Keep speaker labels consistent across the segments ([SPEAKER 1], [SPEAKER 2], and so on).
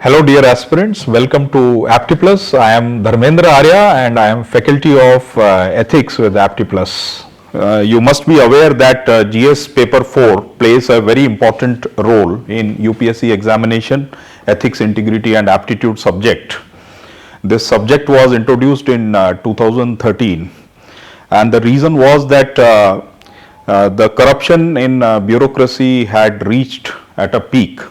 [SPEAKER 1] Hello dear aspirants, welcome to APTI PLUS. I am Dharmendra Arya and I am faculty of ethics with APTI PLUS. You must be aware that GS paper 4 plays a very important role in UPSC examination, ethics, integrity and aptitude subject. This subject was introduced in 2013 and the reason was that the corruption in bureaucracy had reached at a peak,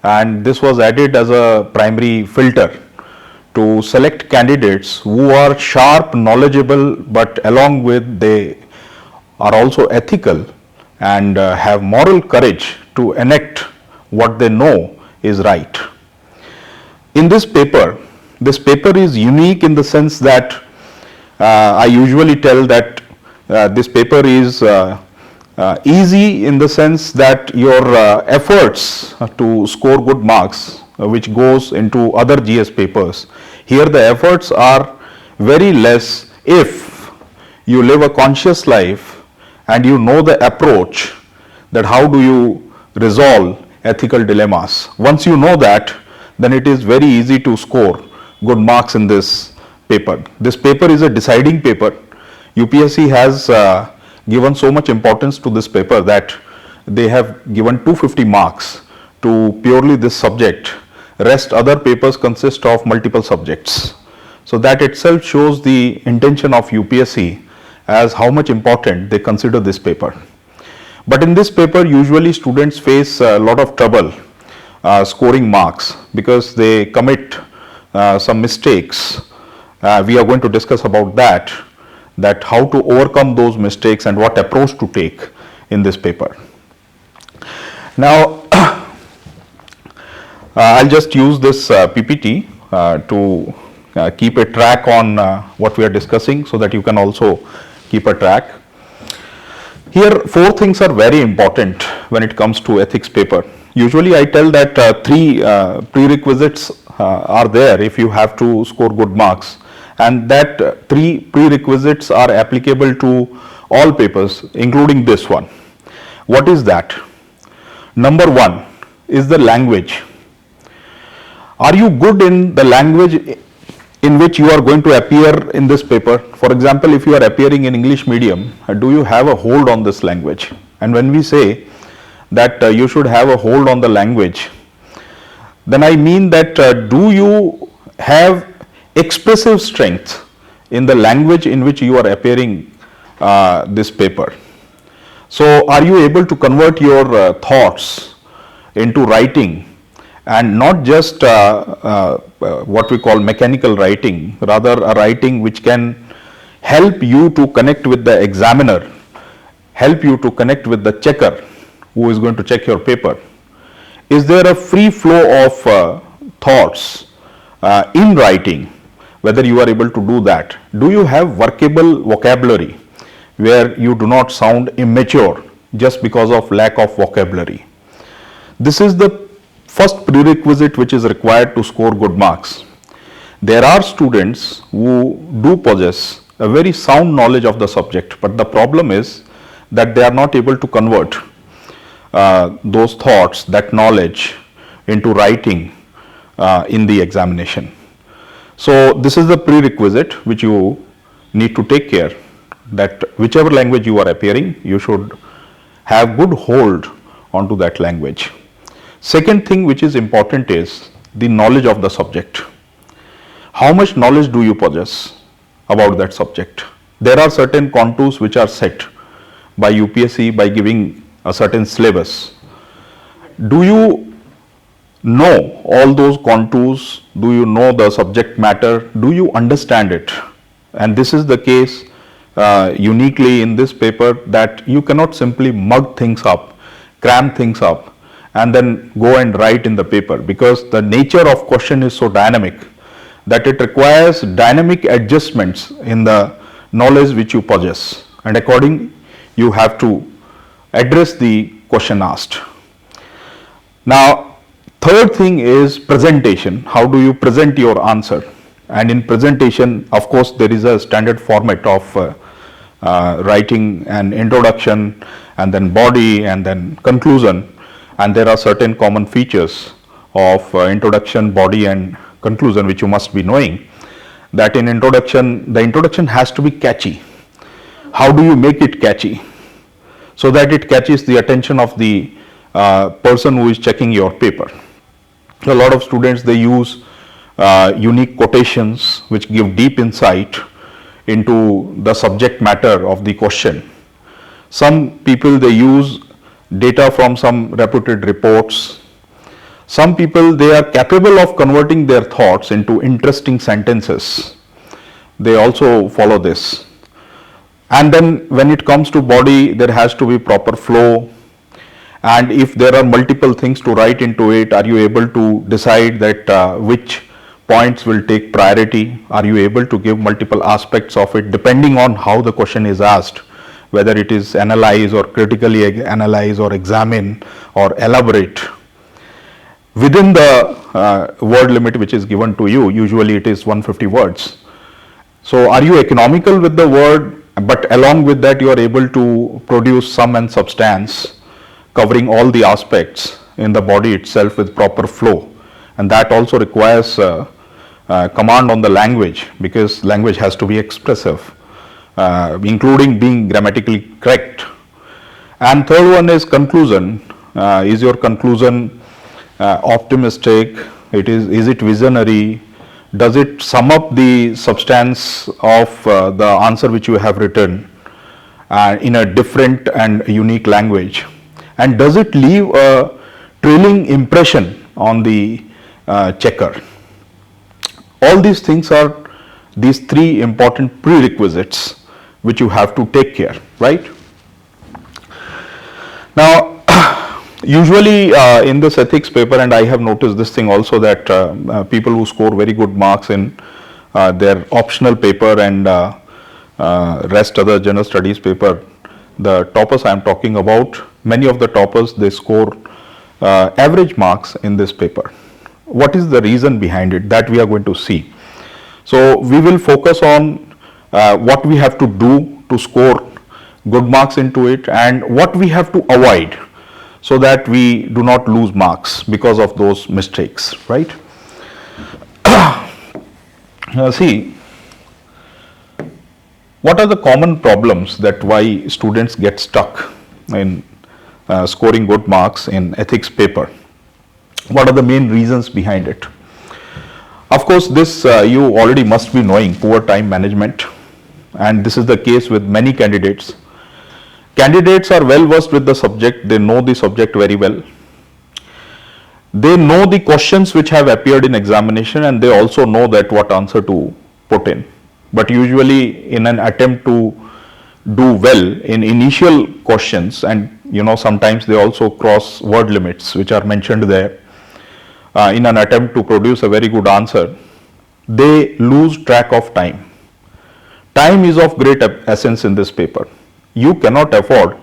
[SPEAKER 1] and this was added as a primary filter to select candidates who are sharp, knowledgeable, but along with they are also ethical and have moral courage to enact what they know is right. In this paper is unique in the sense that I usually tell that this paper is easy in the sense that your efforts to score good marks, which goes into other GS papers, here the efforts are very less if you live a conscious life and you know the approach that how do you resolve ethical dilemmas. Once you know that, then it is very easy to score good marks in this paper. This paper is a deciding paper. UPSC has given so much importance to this paper that they have given 250 marks to purely this subject. Rest other papers consist of multiple subjects. So that itself shows the intention of UPSC as how much important they consider this paper. But in this paper usually students face a lot of trouble scoring marks because they commit some mistakes. We are going to discuss about that how to overcome those mistakes and what approach to take in this paper. Now, I'll just use this PPT to keep a track on what we are discussing so that you can also keep a track. Here, 4 things are very important when it comes to ethics paper. Usually, I tell that 3 prerequisites are there if you have to score good marks, and that 3 prerequisites are applicable to all papers, including this one. What is that? Number 1 is the language. Are you good in the language in which you are going to appear in this paper? For example, if you are appearing in English medium, do you have a hold on this language? And when we say that you should have a hold on the language, then I mean that do you have expressive strength in the language in which you are appearing this paper. So are you able to convert your thoughts into writing, and not just what we call mechanical writing, rather a writing which can help you to connect with the examiner, help you to connect with the checker who is going to check your paper. Is there a free flow of thoughts in writing? Whether you are able to do that. Do you have workable vocabulary where you do not sound immature just because of lack of vocabulary? This is the first prerequisite which is required to score good marks. There are students who do possess a very sound knowledge of the subject, but the problem is that they are not able to convert those thoughts, that knowledge into writing in the examination. So this is the prerequisite which you need to take care, that whichever language you are appearing, you should have good hold onto that language. Second thing which is important is the knowledge of the subject. How much knowledge do you possess about that subject? There are certain contours which are set by UPSC by giving a certain syllabus. Do you know all those contours? Do you know the subject matter? Do you understand it? And this is the case uniquely in this paper, that you cannot simply mug things up, cram things up and then go and write in the paper, because the nature of question is so dynamic that it requires dynamic adjustments in the knowledge which you possess, and accordingly you have to address the question asked. Now, third thing is presentation. How do you present your answer? And in presentation, of course, there is a standard format of writing an introduction and then body and then conclusion, and there are certain common features of introduction, body and conclusion, which you must be knowing, that in introduction, the introduction has to be catchy. How do you make it catchy? So that it catches the attention of the person who is checking your paper. A lot of students, they use unique quotations which give deep insight into the subject matter of the question. Some people, they use data from some reputed reports. Some people, they are capable of converting their thoughts into interesting sentences. They also follow this. And then when it comes to body, there has to be proper flow. And if there are multiple things to write into it, are you able to decide that which points will take priority? Are you able to give multiple aspects of it depending on how the question is asked, whether it is analyze or critically analyze or examine or elaborate? Within the word limit which is given to you, usually it is 150 words. So are you economical with the word, but along with that you are able to produce sum and substance covering all the aspects in the body itself with proper flow? And that also requires command on the language, because language has to be expressive, including being grammatically correct. And third one is conclusion. Is your conclusion optimistic? Is it visionary? Does it sum up the substance of the answer which you have written in a different and unique language? And does it leave a trailing impression on the checker? All these things are these three important prerequisites which you have to take care, right? Now, usually in this ethics paper, and I have noticed this thing also, that people who score very good marks in their optional paper and rest other general studies paper, the toppers I am talking about, many of the toppers, they score average marks in this paper. What is the reason behind it? That we are going to see. So we will focus on what we have to do to score good marks into it, and what we have to avoid so that we do not lose marks because of those mistakes, right? See, what are the common problems that why students get stuck in scoring good marks in ethics paper? What are the main reasons behind it? Of course, this you already must be knowing, poor time management, and this is the case with many candidates. Candidates are well versed with the subject, they know the subject very well. They know the questions which have appeared in examination, and they also know that what answer to put in. But usually in an attempt to do well in initial questions, and sometimes they also cross word limits which are mentioned there, in an attempt to produce a very good answer, they lose track of time. Time is of great essence in this paper. You cannot afford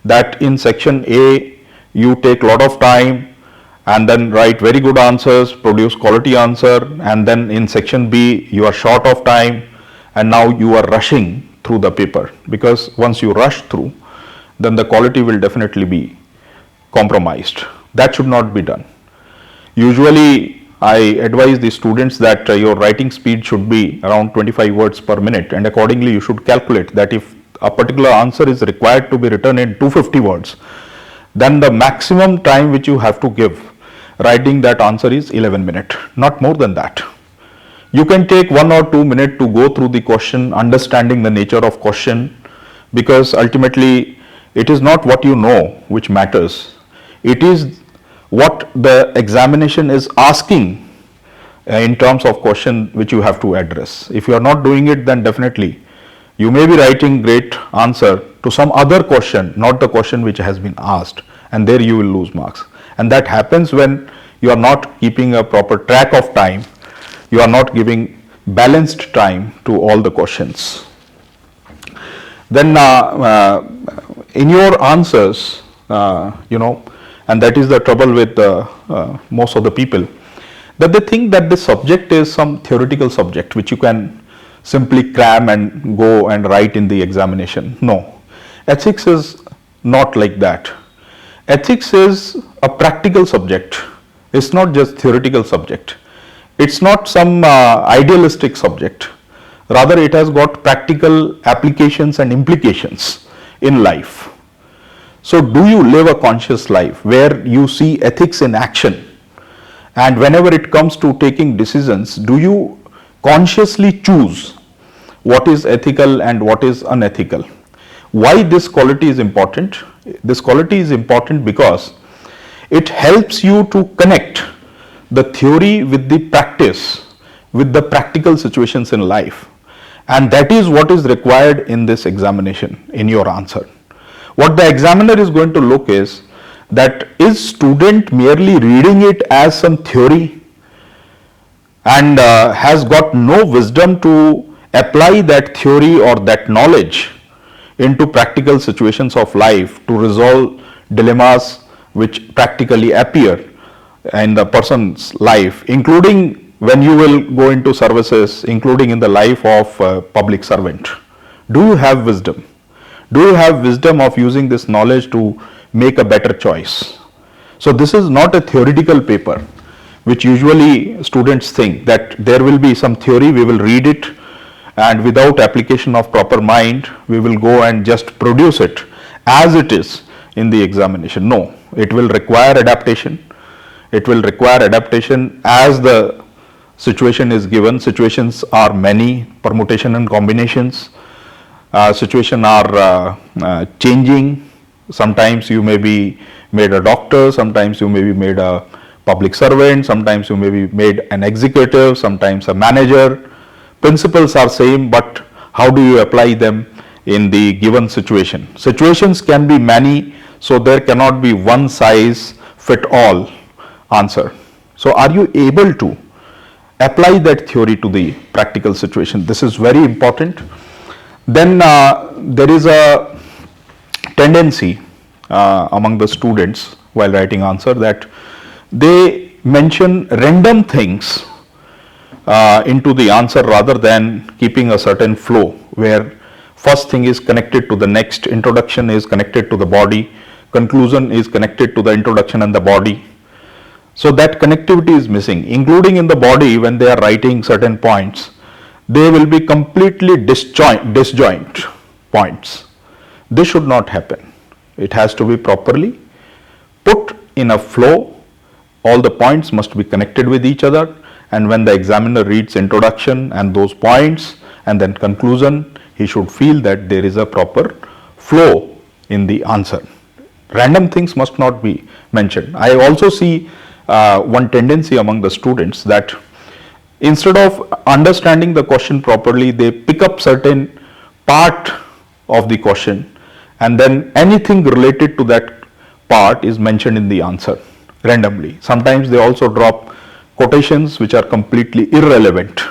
[SPEAKER 1] that in section A you take a lot of time and then write very good answers, produce quality answer, and then in section B you are short of time and now you are rushing through the paper, because once you rush through, then the quality will definitely be compromised. That should not be done. Usually I advise the students that your writing speed should be around 25 words per minute, and accordingly you should calculate that if a particular answer is required to be written in 250 words, then the maximum time which you have to give writing that answer is 11 minutes, not more than that. You can take 1 or 2 minutes to go through the question, understanding the nature of question, because ultimately it is not what you know which matters. It is what the examination is asking in terms of question which you have to address. If you are not doing it, then definitely you may be writing great answer to some other question, not the question which has been asked, and there you will lose marks. And that happens when you are not keeping a proper track of time, you are not giving balanced time to all the questions. Then in your answers, and that is the trouble with most of the people, that they think that the subject is some theoretical subject which you can simply cram and go and write in the examination. No, ethics is not like that. Ethics is a practical subject It's not just theoretical subject. It's not some idealistic subject. Rather, it has got practical applications and implications in life. So, do you live a conscious life where you see ethics in action? And whenever it comes to taking decisions, do you consciously choose what is ethical and what is unethical? Why this quality is important? This quality is important because it helps you to connect the theory with the practice, with the practical situations in life. And that is what is required in this examination, in your answer. What the examiner is going to look is that is student merely reading it as some theory and has got no wisdom to apply that theory or that knowledge into practical situations of life to resolve dilemmas which practically appear in the person's life, including when you will go into services, including in the life of a public servant. Do you have wisdom? Do you have wisdom of using this knowledge to make a better choice? So this is not a theoretical paper, which usually students think that there will be some theory, we will read it, and without application of proper mind, we will go and just produce it as it is in the examination. No, it will require adaptation. It will require adaptation as the situation is given. Situations are many, permutation and combinations. Situations are changing. Sometimes you may be made a doctor, sometimes you may be made a public servant, sometimes you may be made an executive, sometimes a manager. Principles are same, but how do you apply them in the given situation? Situations can be many, so there cannot be one size fit all answer. So are you able to apply that theory to the practical situation? This is very important. Then there is a tendency among the students while writing answer that they mention random things into the answer rather than keeping a certain flow where first thing is connected to the next, introduction is connected to the body, conclusion is connected to the introduction and the body. So that connectivity is missing, including in the body when they are writing certain points. They will be completely disjoint points. This should not happen. It has to be properly put in a flow. All the points must be connected with each other, and when the examiner reads introduction and those points and then conclusion, he should feel that there is a proper flow in the answer. Random things must not be mentioned. I also see one tendency among the students that instead of understanding the question properly, they pick up certain part of the question and then anything related to that part is mentioned in the answer randomly. Sometimes they also drop quotations which are completely irrelevant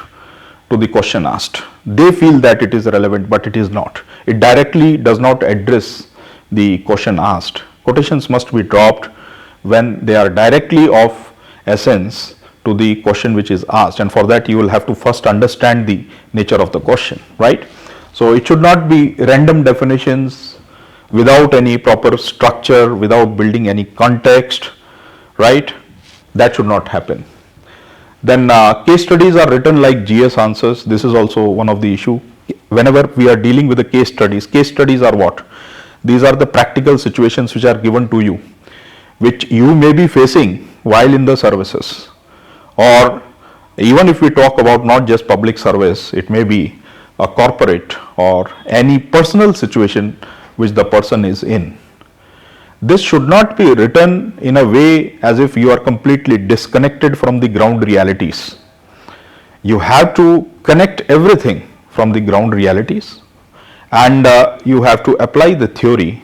[SPEAKER 1] to the question asked. They feel that it is relevant, but it is not. It directly does not address the question asked. Quotations must be dropped when they are directly of essence to the question which is asked, and for that you will have to first understand the nature of the question, right? So it should not be random definitions without any proper structure, without building any context, right? That should not happen. Then case studies are written like GS answers. This is also one of the issue. Whenever we are dealing with the case studies are what? These are the practical situations which are given to you, which you may be facing while in the services. Or even if we talk about not just public service, it may be a corporate or any personal situation which the person is in. This should not be written in a way as if you are completely disconnected from the ground realities. You have to connect everything from the ground realities, and you have to apply the theory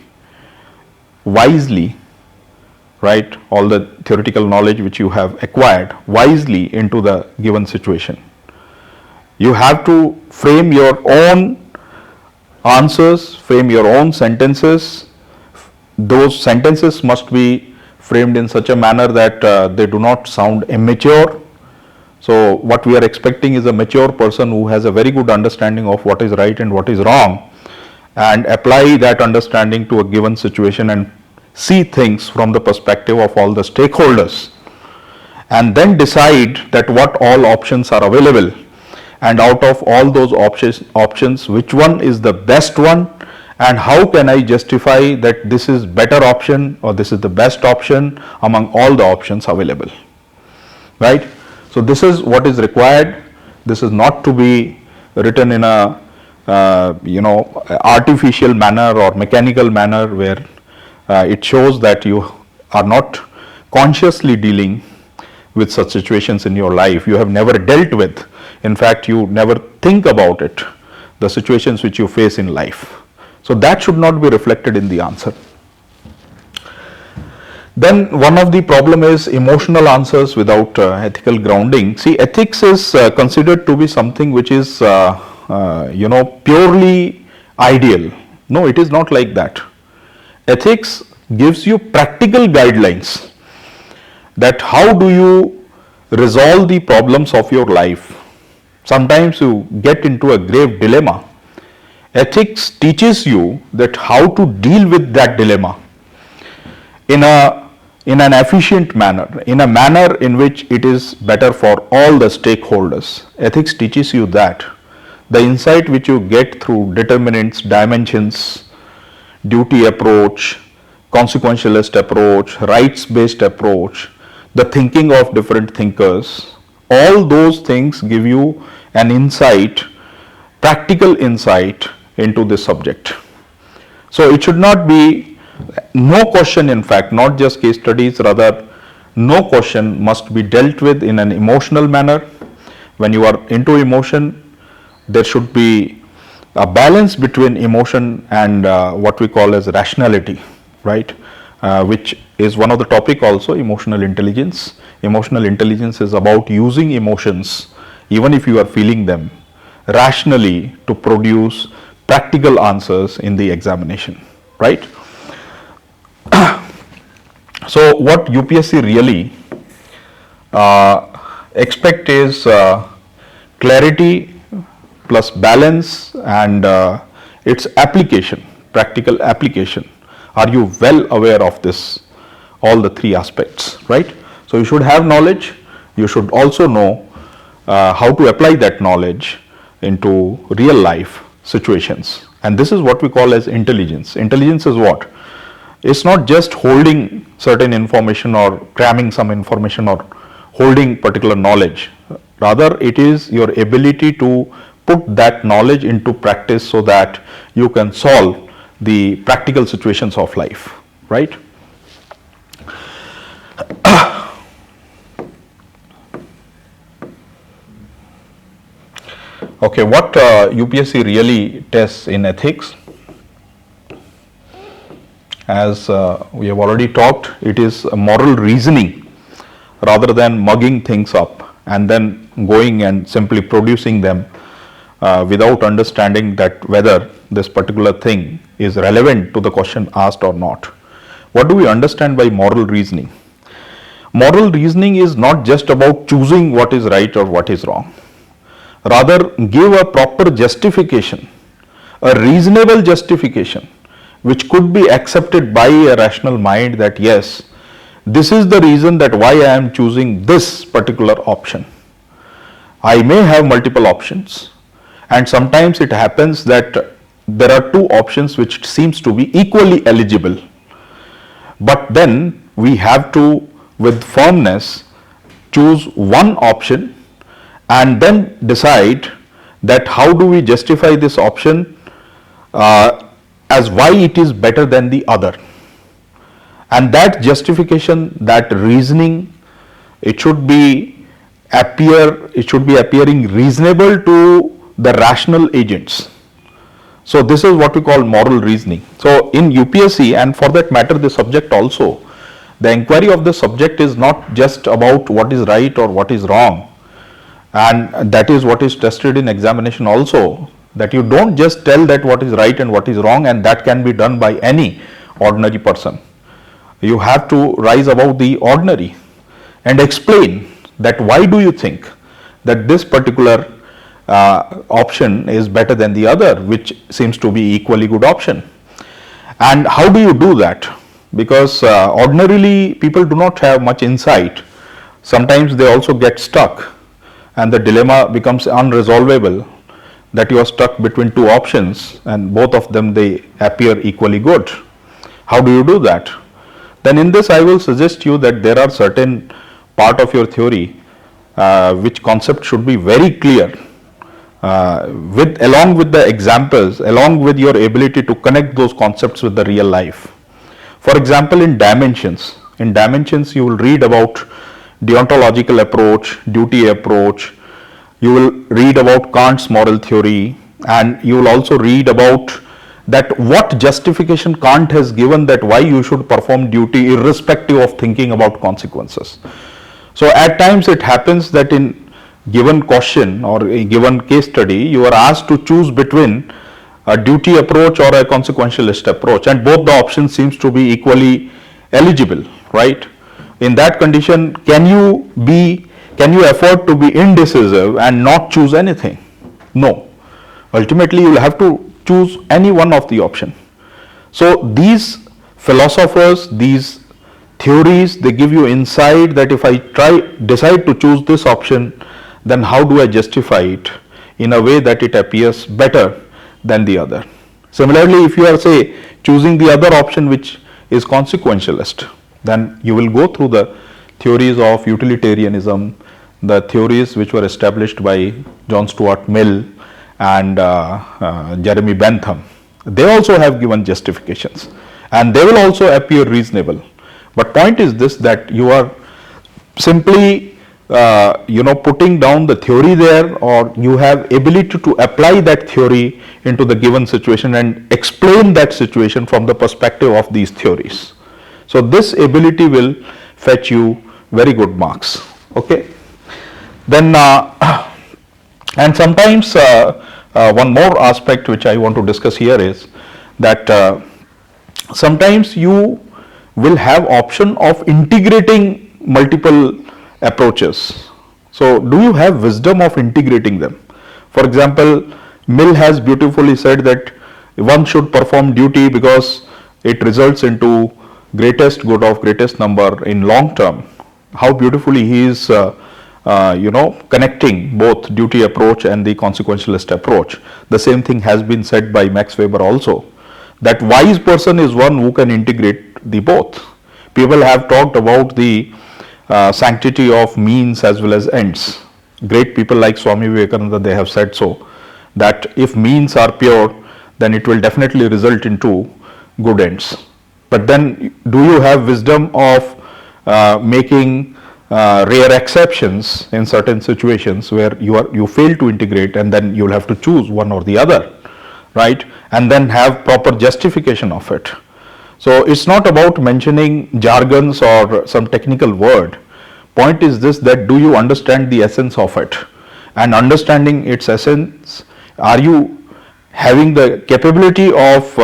[SPEAKER 1] wisely, right? All the theoretical knowledge which you have acquired wisely into the given situation. You have to frame your own answers, frame your own sentences. Those sentences must be framed in such a manner that they do not sound immature. So what we are expecting is a mature person who has a very good understanding of what is right and what is wrong, and apply that understanding to a given situation and see things from the perspective of all the stakeholders. and then decide that what all options are available, and out of all those options which one is the best one, and how can I justify that this is better option or this is the best option among all the options available, right? So this is what is required. This is not to be written in a artificial manner or mechanical manner where it shows that you are not consciously dealing with such situations in your life. You have never dealt with, in fact you never think about it, the situations which you face in life. So that should not be reflected in the answer. Then one of the problem is emotional answers without ethical grounding. See, ethics is considered to be something which is purely ideal. No, it is not like that. Ethics gives you practical guidelines that how do you resolve the problems of your life. Sometimes you get into a grave dilemma. Ethics teaches you that how to deal with that dilemma in an efficient manner, in a manner in which it is better for all the stakeholders. Ethics teaches you that. The insight which you get through determinants, dimensions, duty approach, consequentialist approach, rights-based approach, the thinking of different thinkers, all those things give you an insight, practical insight into this subject. So it should not be, no question in fact, not just case studies, rather no question must be dealt with in an emotional manner. When you are into emotion, there should be a balance between emotion and what we call as rationality, right? Which is one of the topic also, emotional intelligence. Emotional intelligence is about using emotions, even if you are feeling them, rationally to produce practical answers in the examination, right? So what UPSC really expect is clarity plus balance and its application, practical application. Are you well aware of this, all the three aspects, right? So you should have knowledge, you should also know how to apply that knowledge into real life situations, and this is what we call as intelligence. Intelligence is what? It's not just holding certain information or cramming some information or holding particular knowledge. Rather, it is your ability to put that knowledge into practice so that you can solve the practical situations of life, right? Okay, what UPSC really tests in ethics, as we have already talked, it is a moral reasoning rather than mugging things up and then going and simply producing them without understanding that whether this particular thing is relevant to the question asked or not. What do we understand by moral reasoning? Moral reasoning is not just about choosing what is right or what is wrong. Rather, give a proper justification, a reasonable justification, which could be accepted by a rational mind that yes, this is the reason that why I am choosing this particular option. I may have multiple options, and sometimes it happens that there are two options which seems to be equally eligible, but then we have to with firmness choose one option and then decide that how do we justify this option as why it is better than the other. And that justification, that reasoning, it should be appearing reasonable to the rational agents. So this is what we call moral reasoning. So in UPSC, and for that matter the subject also, the inquiry of the subject is not just about what is right or what is wrong, and that is what is tested in examination also, that you don't just tell that what is right and what is wrong, and that can be done by any ordinary person. You have to rise above the ordinary and explain that why do you think that this particular option is better than the other, which seems to be equally good option. And how do you do that? Because ordinarily people do not have much insight sometimes they also get stuck and the dilemma becomes unresolvable, that you are stuck between two options and both of them they appear equally good. How do you do that? Then in this I will suggest you that there are certain part of your theory which concept should be very clear, along with the examples, along with your ability to connect those concepts with the real life. For example, in dimensions you will read about deontological approach, duty approach, you will read about Kant's moral theory, and you will also read about that what justification Kant has given that why you should perform duty irrespective of thinking about consequences. So at times it happens that in given question or a given case study you are asked to choose between a duty approach or a consequentialist approach, and both the options seems to be equally eligible, right? In that condition, can you afford to be indecisive and not choose anything? No. Ultimately you will have to choose any one of the option. So these philosophers, these theories, they give you insight that if I decide to choose this option, then how do I justify it in a way that it appears better than the other. Similarly, if you are say choosing the other option which is consequentialist, then you will go through the theories of utilitarianism, the theories which were established by John Stuart Mill and Jeremy Bentham. They also have given justifications and they will also appear reasonable. But point is this, that you are simply putting down the theory there, or you have ability to apply that theory into the given situation and explain that situation from the perspective of these theories. So this ability will fetch you very good marks. Okay. Then and sometimes one more aspect which I want to discuss here is that sometimes you will have option of integrating multiple approaches. So do you have wisdom of integrating them? For example, Mill has beautifully said that one should perform duty because it results into greatest good of greatest number in long term. How beautifully he is connecting both duty approach and the consequentialist approach. The same thing has been said by Max Weber also, that wise person is one who can integrate the both. People have talked about the sanctity of means as well as ends. Great people like Swami Vivekananda, they have said so, that if means are pure, then it will definitely result into good ends. But then do you have wisdom of making rare exceptions in certain situations where you fail to integrate, and then you will have to choose one or the other, right? And then have proper justification of it. So it's not about mentioning jargons or some technical word. Point is this, that do you understand the essence of it? And understanding its essence, are you having the capability of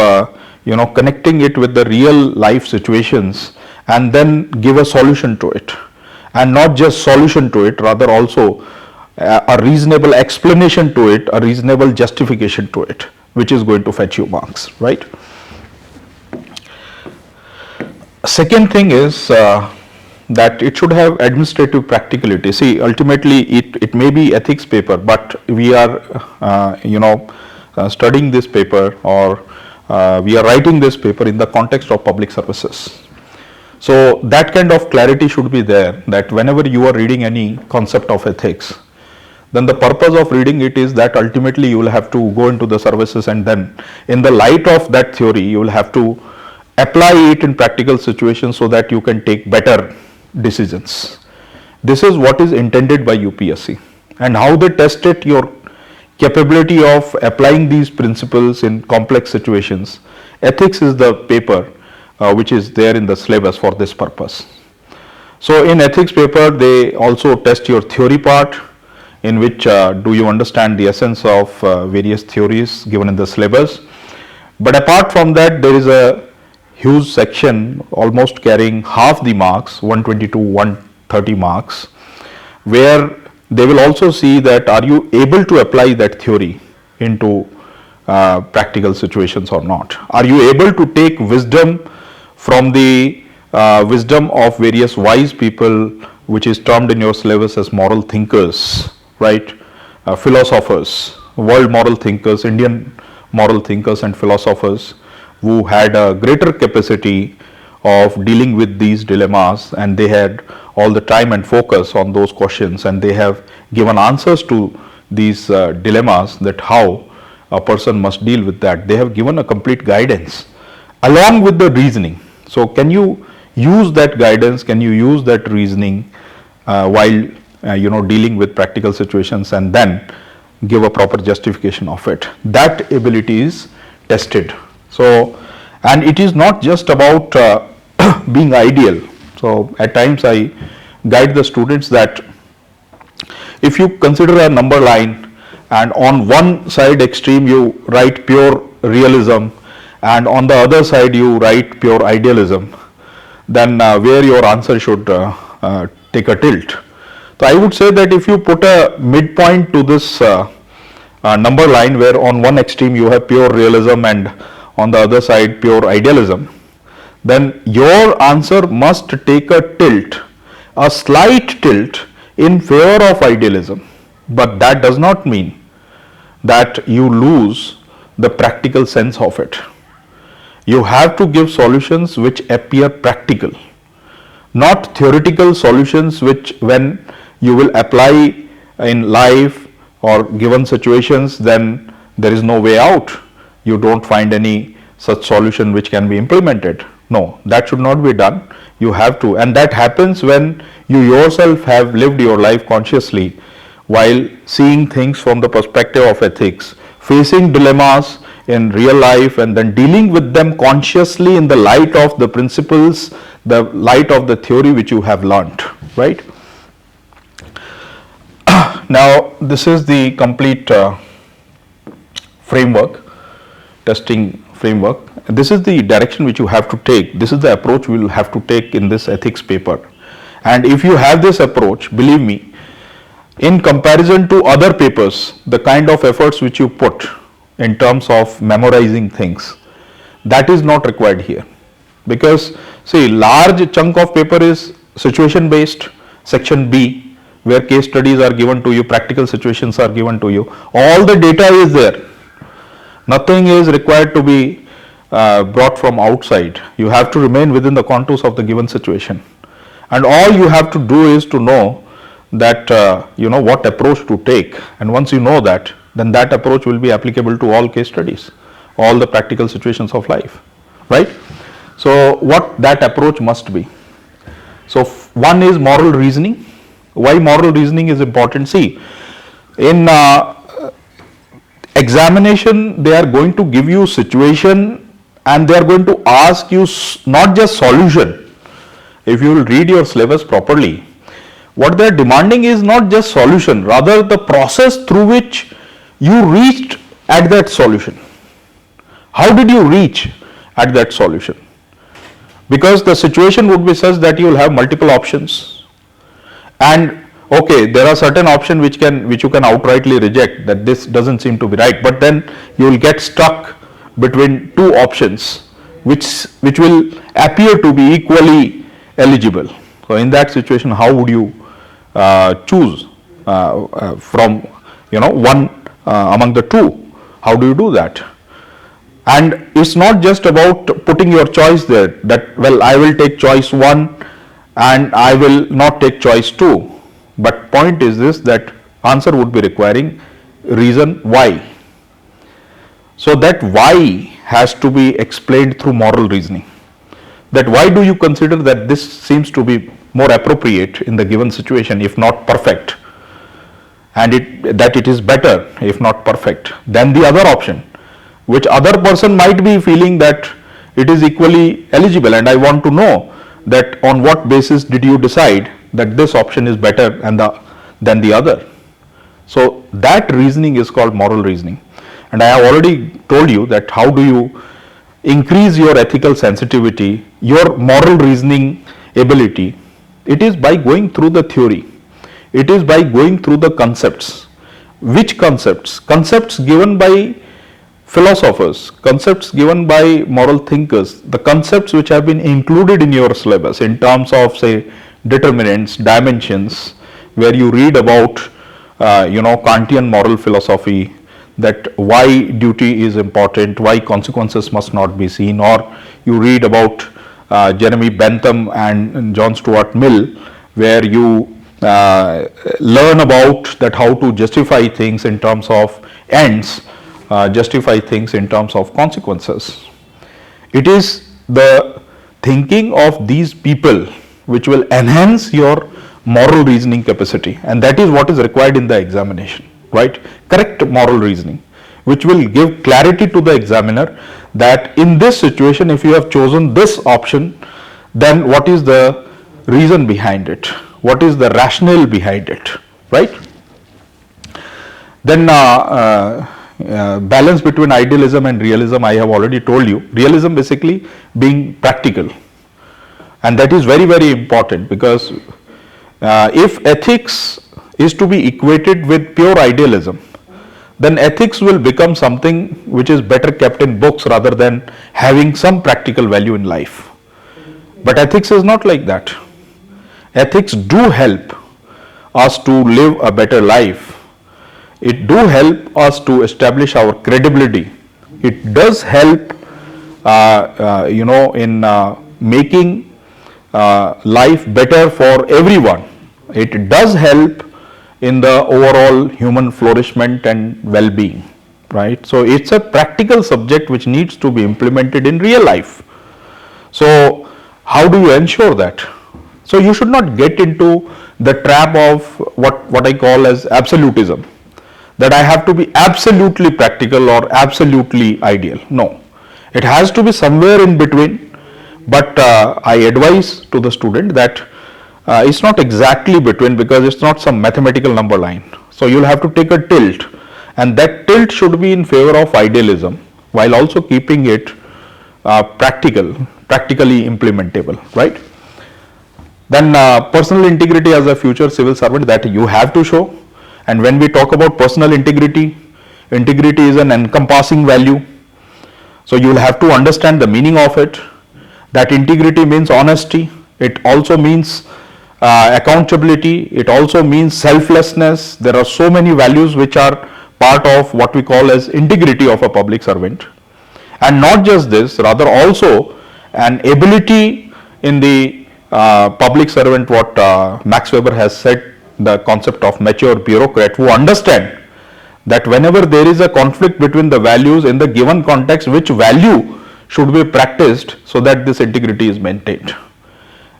[SPEAKER 1] connecting it with the real life situations and then give a solution to it? And not just solution to it, rather also a reasonable explanation to it, a reasonable justification to it, which is going to fetch you marks, right? Second thing is that it should have administrative practicality. See, ultimately it may be ethics paper, but we are studying this paper, or we are writing this paper in the context of public services. So that kind of clarity should be there, that whenever you are reading any concept of ethics, then the purpose of reading it is that ultimately you will have to go into the services, and then in the light of that theory you will have to apply it in practical situations so that you can take better decisions. This is what is intended by UPSC, and how they test it, your capability of applying these principles in complex situations. Ethics is the paper which is there in the syllabus for this purpose. So in ethics paper they also test your theory part, in which do you understand the essence of various theories given in the syllabus. But apart from that, there is a huge section almost carrying half the marks, 120 to 130 marks, where they will also see that are you able to apply that theory into practical situations or not. Are you able to take wisdom from the wisdom of various wise people which is termed in your syllabus as moral thinkers, right? Philosophers, world moral thinkers, Indian moral thinkers and philosophers who had a greater capacity of dealing with these dilemmas, and they had all the time and focus on those questions, and they have given answers to these dilemmas, that how a person must deal with that. They have given a complete guidance along with the reasoning. So can you use that guidance, can you use that reasoning while dealing with practical situations, and then give a proper justification of it. That ability is tested. So, and it is not just about being ideal. So at times I guide the students that if you consider a number line, and on one side extreme you write pure realism, and on the other side you write pure idealism, then where your answer should take a tilt. So I would say that if you put a midpoint to this number line, where on one extreme you have pure realism and on the other side pure idealism, then your answer must take a tilt, a slight tilt in favor of idealism. But that does not mean that you lose the practical sense of it. You have to give solutions which appear practical, not theoretical solutions which, when you will apply in life or given situations, then there is no way out. You don't find any such solution which can be implemented. No, that should not be done. You have to, and that happens when you yourself have lived your life consciously while seeing things from the perspective of ethics, facing dilemmas in real life, and then dealing with them consciously in the light of the principles, the light of the theory which you have learnt, right? Now this is the complete framework, testing framework. This is the direction which you have to take. This is the approach we will have to take in this ethics paper. And if you have this approach, believe me, in comparison to other papers, the kind of efforts which you put in terms of memorizing things, that is not required here. Because see, large chunk of paper is situation based, section B, where case studies are given to you, practical situations are given to you. All the data is there. Nothing is required to be brought from outside. You have to remain within the contours of the given situation. And all you have to do is to know that what approach to take, and once you know that, then that approach will be applicable to all case studies, all the practical situations of life, right? So what that approach must be. So one is moral reasoning. Why moral reasoning is important? See, in examination they are going to give you situation, and they are going to ask you not just solution. If you will read your syllabus properly, what they are demanding is not just solution, rather the process through which you reached at that solution. How did you reach at that solution? Because the situation would be such that you will have multiple options, and okay, there are certain options which you can outrightly reject, that this doesn't seem to be right, but then you will get stuck between two options which will appear to be equally eligible. So in that situation, how would you choose from one among the two? How do you do that? And it's not just about putting your choice there, that well, I will take choice 1 and I will not take choice 2. But point is this, that answer would be requiring reason why. So that why has to be explained through moral reasoning. That why do you consider that this seems to be more appropriate in the given situation, if not perfect, and that it is better, if not perfect, than the other option, which other person might be feeling that it is equally eligible, and I want to know that on what basis did you decide that this option is better than the other. So that reasoning is called moral reasoning. And I have already told you that how do you increase your ethical sensitivity, your moral reasoning ability. It is by going through the theory. It is by going through the concepts. Which concepts? Concepts given by philosophers, concepts given by moral thinkers, the concepts which have been included in your syllabus in terms of, say, determinants, dimensions, where you read about Kantian moral philosophy, that why duty is important, why consequences must not be seen, or you read about Jeremy Bentham and John Stuart Mill, where you learn about that how to justify things in terms of ends, justify things in terms of consequences. It is the thinking of these people which will enhance your moral reasoning capacity, and that is what is required in the examination, right? Correct moral reasoning, which will give clarity to the examiner that in this situation, if you have chosen this option, then what is the reason behind it, what is the rationale behind it, right? Then balance between idealism and realism, I have already told you. Realism basically being practical, and that is very, very important, because if ethics is to be equated with pure idealism, then ethics will become something which is better kept in books rather than having some practical value in life. But ethics is not like that. Ethics do help us to live a better life. It do help us to establish our credibility. It does help in making life better for everyone. It does help in the overall human flourishment and well-being, right? So it's a practical subject which needs to be implemented in real life. So how do you ensure that? So you should not get into the trap of what I call as absolutism, that I have to be absolutely practical or absolutely ideal. No, it has to be somewhere in between. But I advise to the student that it's not exactly between, because it's not some mathematical number line. So you'll have to take a tilt, and that tilt should be in favor of idealism while also keeping it practically implementable, right? Then personal integrity as a future civil servant, that you have to show. And when we talk about personal integrity, integrity is an encompassing value. So you will have to understand the meaning of it. That integrity means honesty. It also means accountability. It also means selflessness. There are so many values which are part of what we call as integrity of a public servant. And not just this, rather also an ability in the public servant, what Max Weber has said, the concept of mature bureaucrat, who understand that whenever there is a conflict between the values in the given context, which value should be practiced so that this integrity is maintained.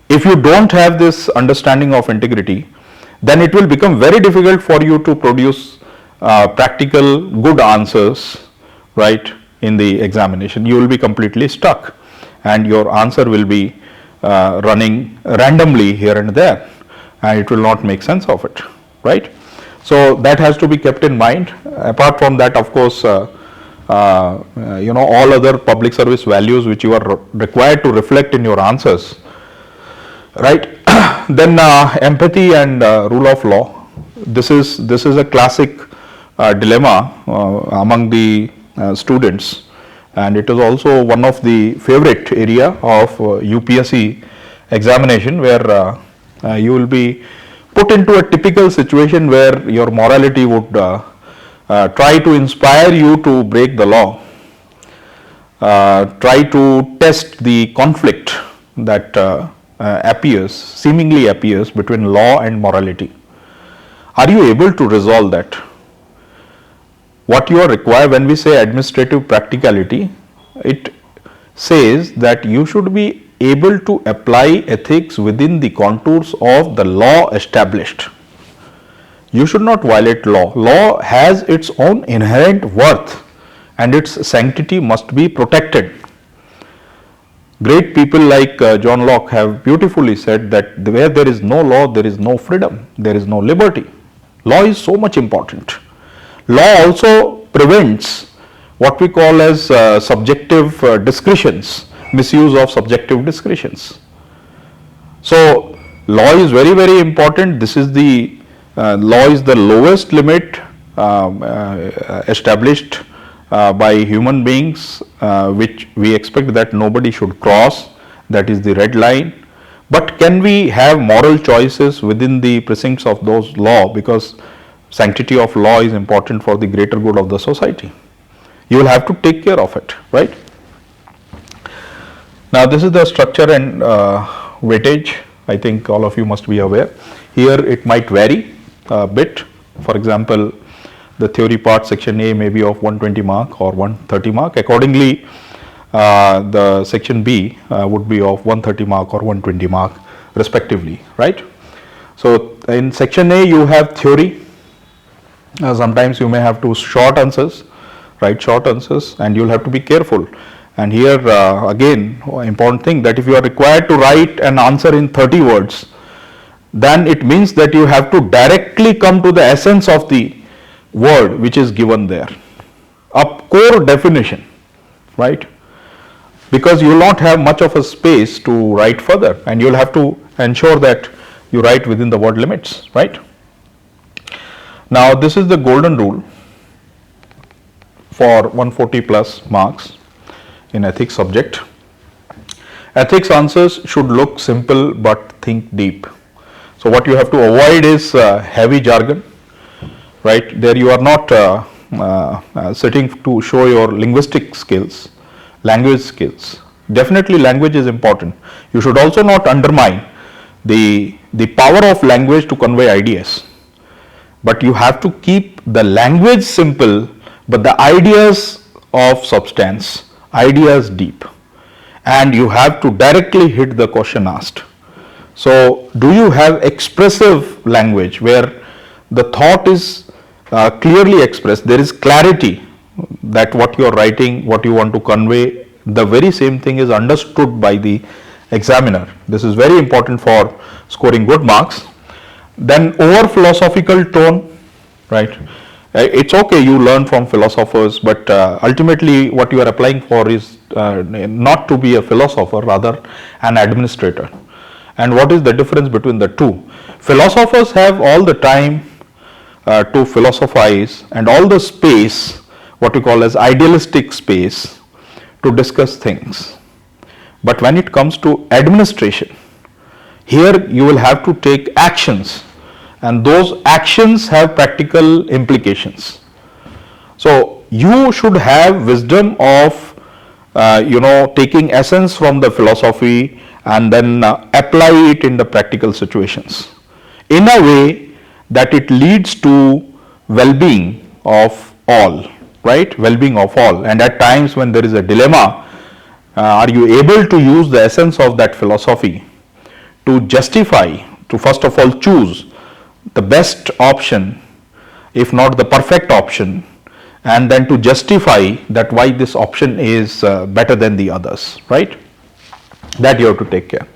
[SPEAKER 1] If you don't have this understanding of integrity, then it will become very difficult for you to produce practical good answers, right, in the examination. You will be completely stuck, and your answer will be running randomly here and there, and it will not make sense of it, right? So that has to be kept in mind. Apart from that, of course, all other public service values which you are required to reflect in your answers, right? Then empathy and rule of law. This is a classic dilemma among the students, and it is also one of the favorite area of UPSC examination, where you will be put into a typical situation where your morality would try to inspire you to break the law, try to test the conflict that seemingly appears between law and morality. Are you able to resolve that? What you are required, when we say administrative practicality, it says that you should be able to apply ethics within the contours of the law established. You should not violate law. Law has its own inherent worth, and its sanctity must be protected. Great people like John Locke have beautifully said that where there is no law, there is no freedom, there is no liberty. Law is so much important. Law also prevents what we call as subjective discretions, misuse of subjective discretions. So law is very, very important. This is the law is the lowest limit established by human beings, which we expect that nobody should cross. That is the red line. But can we have moral choices within the precincts of those law, because sanctity of law is important for the greater good of the society? You will have to take care of it, right? Now this is the structure and weightage. I think all of you must be aware. Here it might vary a bit. For example, the theory part, section A may be of 120 mark or 130 mark. Accordingly, the section B would be of 130 mark or 120 mark respectively, right? So in section A you have theory. Sometimes you may have to write short answers, and you will have to be careful. And here again, important thing, that if you are required to write an answer in 30 words, then it means that you have to directly come to the essence of the word which is given there, a core definition, right? Because you will not have much of a space to write further, and you will have to ensure that you write within the word limits, right? Now this is the golden rule for 140 plus marks in ethics subject. Ethics answers should look simple but think deep. So what you have to avoid is heavy jargon, right? There you are not sitting to show your linguistic skills, language skills. Definitely language is important. You should also not undermine the power of language to convey ideas. But you have to keep the language simple, but the ideas of substance, ideas deep. And you have to directly hit the question asked. So do you have expressive language where the thought is clearly expressed, there is clarity that what you are writing, what you want to convey, the very same thing is understood by the examiner. This is very important for scoring good marks. Then over philosophical tone, right? It's okay, you learn from philosophers, but ultimately what you are applying for is not to be a philosopher, rather an administrator. And what is the difference between the two? Philosophers have all the time to philosophize and all the space, what we call as idealistic space, to discuss things. But when it comes to administration, here you will have to take actions, and those actions have practical implications. So you should have wisdom of taking essence from the philosophy and then apply it in the practical situations in a way that it leads to well-being of all, right? Well-being of all. And at times when there is a dilemma, are you able to use the essence of that philosophy to justify, to first of all choose the best option, if not the perfect option, and then to justify that why this option is better than the others, right? That you have to take care.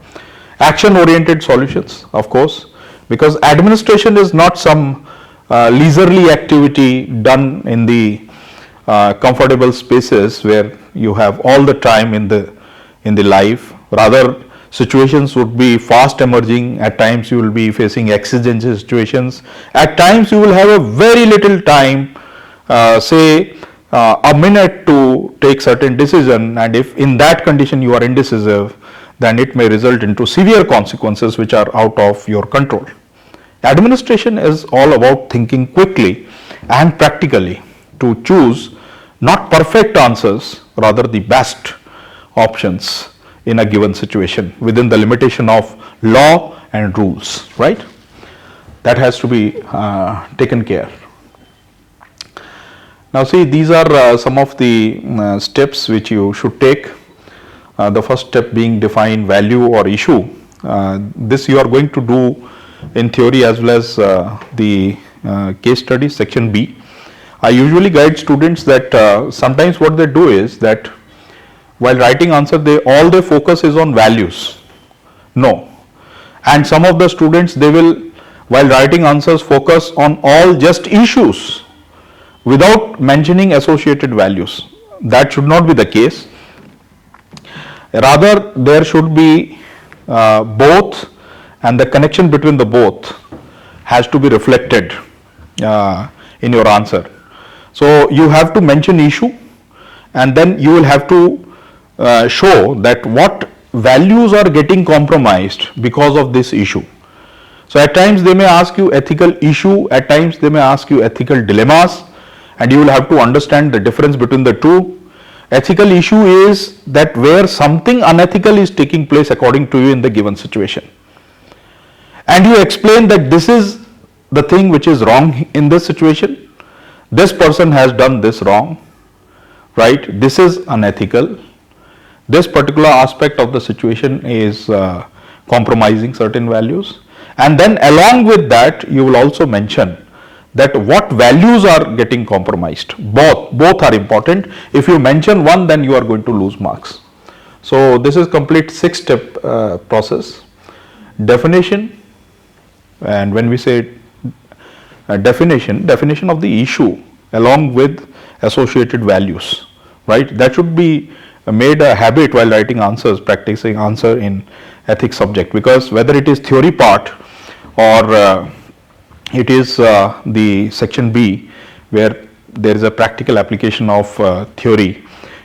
[SPEAKER 1] Action oriented solutions, of course, because administration is not some leisurely activity done in the comfortable spaces where you have all the time in the life. Rather, situations would be fast emerging. At times you will be facing exigency situations. At times you will have a very little time, say a minute to take certain decision, and if in that condition you are indecisive, then it may result into severe consequences which are out of your control. Administration is all about thinking quickly and practically to choose not perfect answers, rather the best options in a given situation within the limitation of law and rules, right? That has to be taken care. Now see, these are some of the steps which you should take. The first step being define value or issue. This you are going to do in theory as well as the case study, section B. I usually guide students that sometimes what they do is that while writing answer, all their focus is on values. No. And some of the students, they will, while writing answers, focus on all just issues without mentioning associated values. That should not be the case. Rather, there should be both, and the connection between the both has to be reflected in your answer. So you have to mention issue, and then you will have to show that what values are getting compromised because of this issue. So at times they may ask you ethical issue, at times they may ask you ethical dilemmas, and you will have to understand the difference between the two. Ethical issue is that where something unethical is taking place according to you in the given situation, and you explain that this is the thing which is wrong in this situation, this person has done this wrong, right? This is unethical. This particular aspect of the situation is compromising certain values, and then along with that you will also mention that what values are getting compromised. Both are important. If you mention one, then you are going to lose marks. So this is complete 6-step process. Definition, and when we say definition of the issue along with associated values, right? That should be made a habit while writing answers, practicing answer in ethics subject, because whether it is theory part or it is the section B where there is a practical application of theory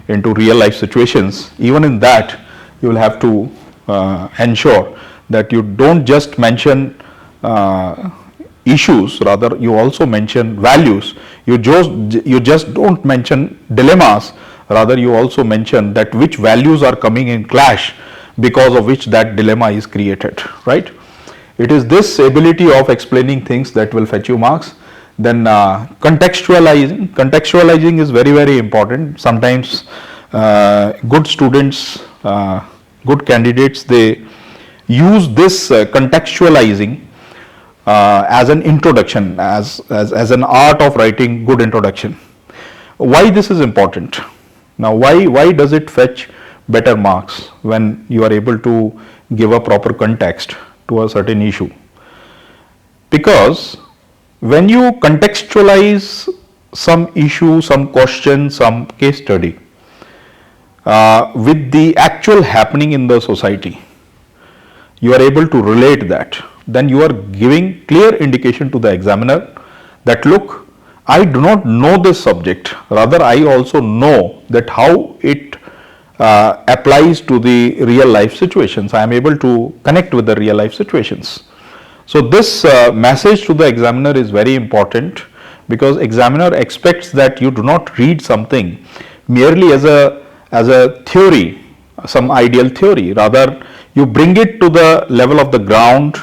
[SPEAKER 1] into real life situations, even in that you will have to ensure that you don't just mention issues, rather you also mention values. You just don't mention dilemmas, rather you also mention that which values are coming in clash because of which that dilemma is created, right? It is this ability of explaining things that will fetch you marks. Then contextualizing is very, very important. Sometimes good students, good candidates, they use this contextualizing as an introduction, as an art of writing good introduction. Why this is important? Now why does it fetch better marks when you are able to give a proper context to a certain issue? Because when you contextualize some issue, some question, some case study with the actual happening in the society, you are able to relate that, then you are giving clear indication to the examiner that look, I do not know this subject, rather I also know that how it applies to the real life situations. I am able to connect with the real life situations. So this message to the examiner is very important, because examiner expects that you do not read something merely as a theory, some ideal theory, rather you bring it to the level of the ground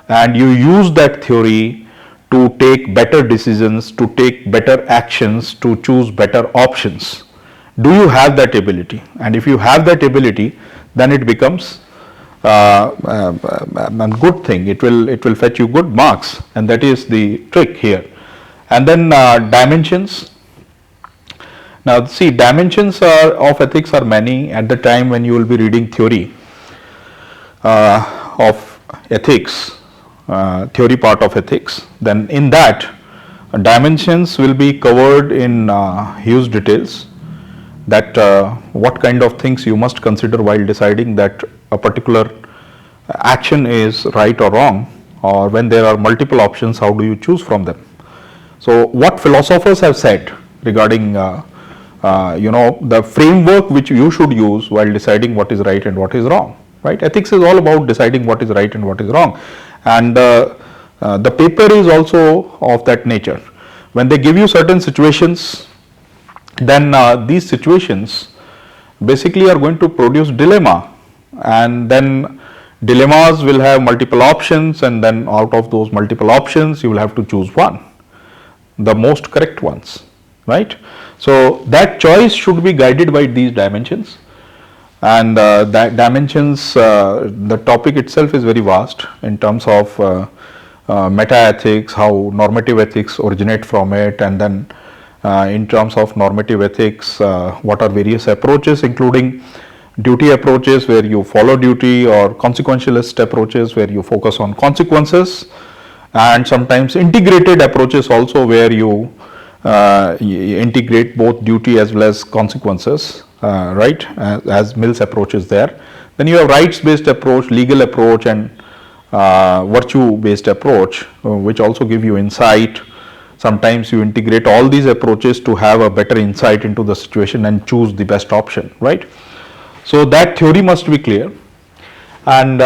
[SPEAKER 1] and you use that theory to take better decisions, to take better actions, to choose better options. Do you have that ability? And if you have that ability, then it becomes a good thing. It will fetch you good marks, and that is the trick here. And then dimensions. Now see, dimensions of ethics are many. At the time when you will be reading theory of ethics, theory part of ethics, then in that dimensions will be covered in huge details, that what kind of things you must consider while deciding that a particular action is right or wrong, or when there are multiple options, how do you choose from them. So what philosophers have said regarding the framework which you should use while deciding what is right and what is wrong, right? Ethics is all about deciding what is right and what is wrong, and the paper is also of that nature. When they give you certain situations, then these situations basically are going to produce dilemma, and then dilemmas will have multiple options, and then out of those multiple options you will have to choose one, the most correct ones, right? So that choice should be guided by these dimensions, and that dimensions, the topic itself is very vast in terms of meta ethics, how normative ethics originate from it, and then in terms of normative ethics, what are various approaches, including duty approaches where you follow duty, or consequentialist approaches where you focus on consequences, and sometimes integrated approaches also where you integrate both duty as well as consequences, right, as Mill's approach is there. Then you have rights based approach, legal approach, and virtue based approach, which also give you insight. Sometimes you integrate all these approaches to have a better insight into the situation and choose the best option, right? So that theory must be clear. And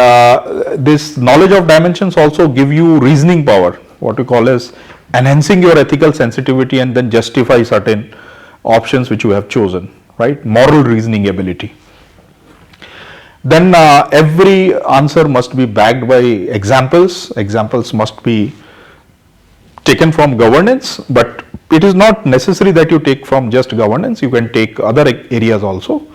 [SPEAKER 1] this knowledge of dimensions also give you reasoning power, what we call as enhancing your ethical sensitivity and then justify certain options which you have chosen, right? Moral reasoning ability. Then every answer must be backed by examples. Examples must be taken from governance, but it is not necessary that you take from just governance. You can take other areas also,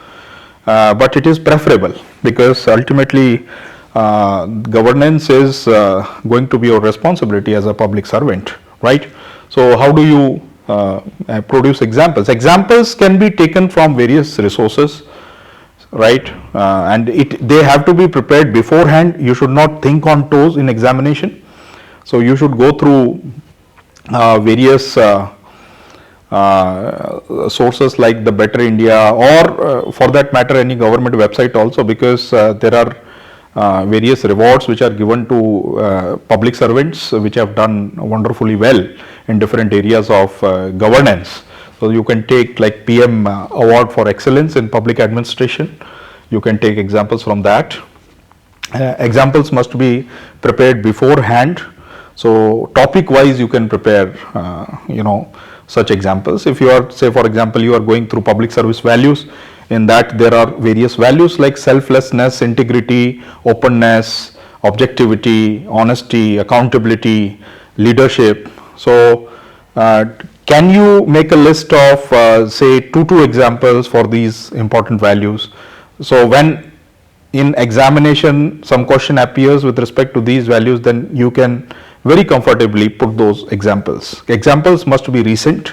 [SPEAKER 1] but it is preferable because ultimately governance is going to be your responsibility as a public servant, right? So how do you produce examples? Examples can be taken from various resources, right? And they have to be prepared beforehand. You should not think on toes in examination. So you should go through various sources like the Better India, or for that matter any government website also, because there are various rewards which are given to public servants which have done wonderfully well in different areas of governance. So you can take like PM award for excellence in public administration. You can take examples from that. Examples must be prepared beforehand. So topic wise you can prepare such examples. If you are, say for example, you are going through public service values, in that there are various values like selflessness, integrity, openness, objectivity, honesty, accountability, leadership. So can you make a list of say two examples for these important values? So when in examination some question appears with respect to these values, then you can very comfortably put those examples. Examples must be recent,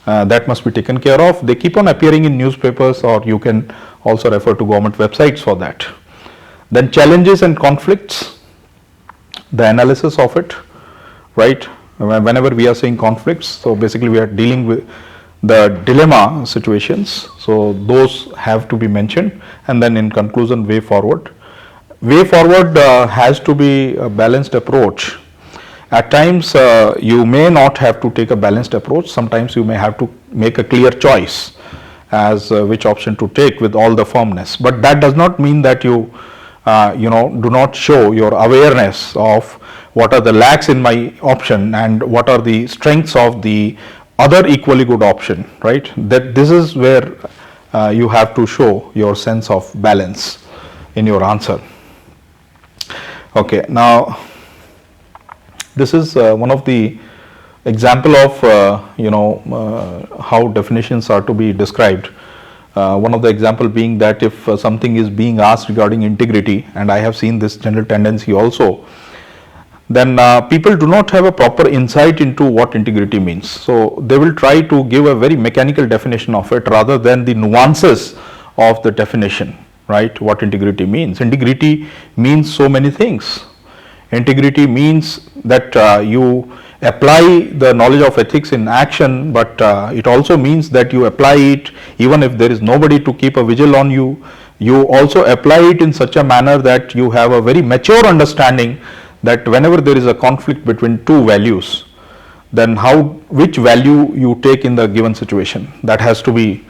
[SPEAKER 1] that must be taken care of. They keep on appearing in newspapers, or you can also refer to government websites for that. Then challenges and conflicts, the analysis of it, right? Whenever we are saying conflicts, so basically we are dealing with the dilemma situations, so those have to be mentioned. And then in conclusion, way forward. Way forward has to be a balanced approach. At times you may not have to take a balanced approach. Sometimes you may have to make a clear choice as which option to take with all the firmness, but that does not mean that you do not show your awareness of what are the lacks in my option and what are the strengths of the other equally good option, right? That this is where you have to show your sense of balance in your answer. Okay, now this is one of the example of how definitions are to be described. One of the example being that if something is being asked regarding integrity, and I have seen this general tendency also, then people do not have a proper insight into what integrity means. So they will try to give a very mechanical definition of it rather than the nuances of the definition, right? What integrity means. Integrity means so many things. Integrity means that you apply the knowledge of ethics in action, but it also means that you apply it even if there is nobody to keep a vigil on you. You also apply it in such a manner that you have a very mature understanding that whenever there is a conflict between two values, then which value you take in the given situation, that has to be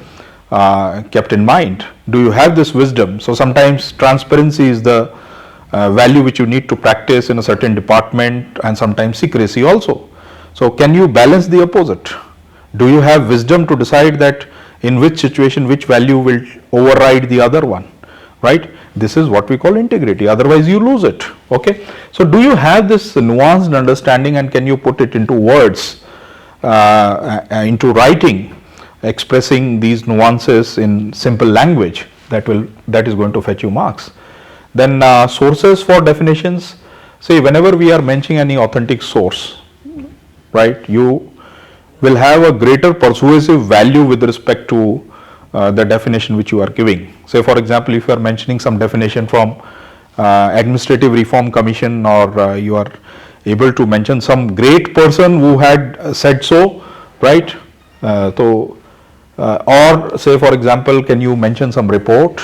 [SPEAKER 1] kept in mind. Do you have this wisdom? So sometimes transparency is the value which you need to practice in a certain department, and sometimes secrecy also. So can you balance the opposite? Do you have wisdom to decide that in which situation which value will override the other one, right? This is what we call integrity, otherwise you lose it. Okay, so do you have this nuanced understanding, and can you put it into words, into writing, expressing these nuances in simple language? That is going to fetch you marks. Then sources for definitions. See, whenever we are mentioning any authentic source, right, you will have a greater persuasive value with respect to the definition which you are giving. Say for example, if you are mentioning some definition from Administrative Reform Commission, or you are able to mention some great person who had said so, right? Or say for example, can you mention some report,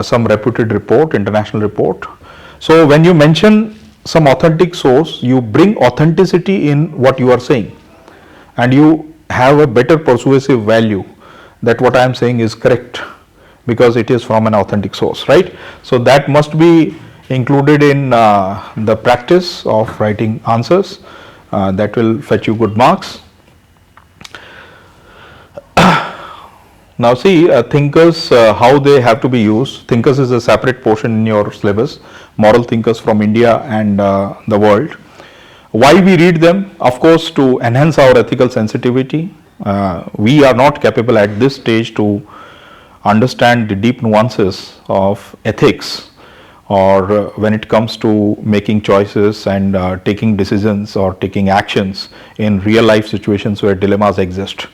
[SPEAKER 1] some reputed report, international report. So when you mention some authentic source, you bring authenticity in what you are saying, and you have a better persuasive value that what I am saying is correct, because it is from an authentic source, right? So that must be included in the practice of writing answers. That will fetch you good marks. Now see, thinkers, how they have to be used. Thinkers is a separate portion in your syllabus, moral thinkers from India and the world. Why we read them? Of course, to enhance our ethical sensitivity. We are not capable at this stage to understand the deep nuances of ethics, or when it comes to making choices and taking decisions or taking actions in real life situations where dilemmas exist.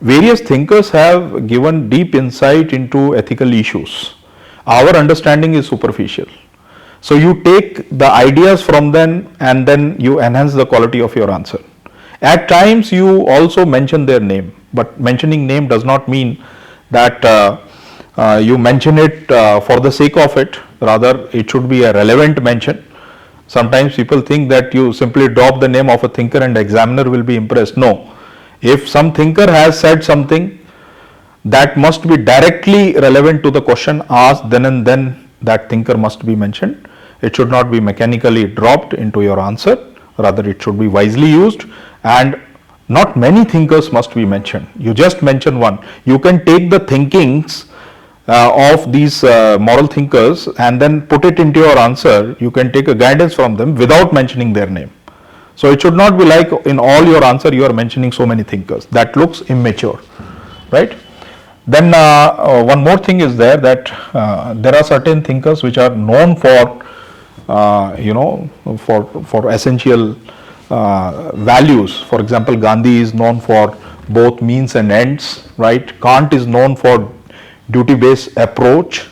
[SPEAKER 1] Various thinkers have given deep insight into ethical issues. Our understanding is superficial. So you take the ideas from them and then you enhance the quality of your answer. At times you also mention their name, but mentioning name does not mean that you mention it for the sake of it. Rather, it should be a relevant mention. Sometimes people think that you simply drop the name of a thinker and the examiner will be impressed. No. If some thinker has said something that must be directly relevant to the question asked, then and then that thinker must be mentioned. It should not be mechanically dropped into your answer. Rather, it should be wisely used, and not many thinkers must be mentioned. You just mention one. You can take the thinkings of these moral thinkers and then put it into your answer. You can take a guidance from them without mentioning their name. So it should not be like in all your answer you are mentioning so many thinkers. That looks immature, right? Then one more thing is there, that there are certain thinkers which are known for for essential values. For example, Gandhi is known for both means and ends, right? Kant is known for duty-based approach.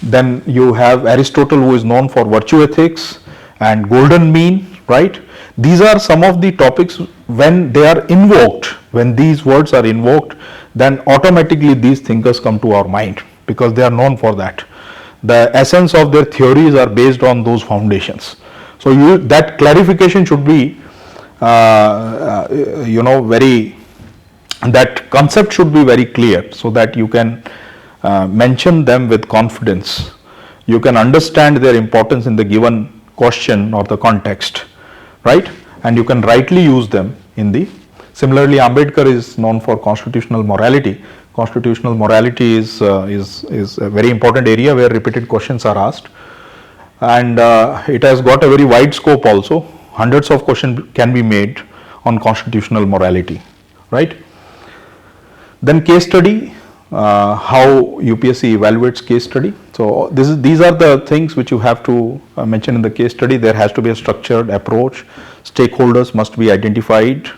[SPEAKER 1] Then you have Aristotle, who is known for virtue ethics and golden mean, right? These are some of the topics. When they are invoked, when these words are invoked, then automatically these thinkers come to our mind because they are known for that. The essence of their theories are based on those foundations. So that clarification should be that concept should be very clear, so that you can mention them with confidence. You can understand their importance in the given question or the context, right? And you can rightly use them in the. Similarly, Ambedkar is known for constitutional morality. Constitutional morality is a very important area where repeated questions are asked, and it has got a very wide scope also. Hundreds of questions can be made on constitutional morality, right? Then case study, how UPSC evaluates case study. So these are the things which you have to mention in the case study. There has to be a structured approach. Stakeholders must be identified,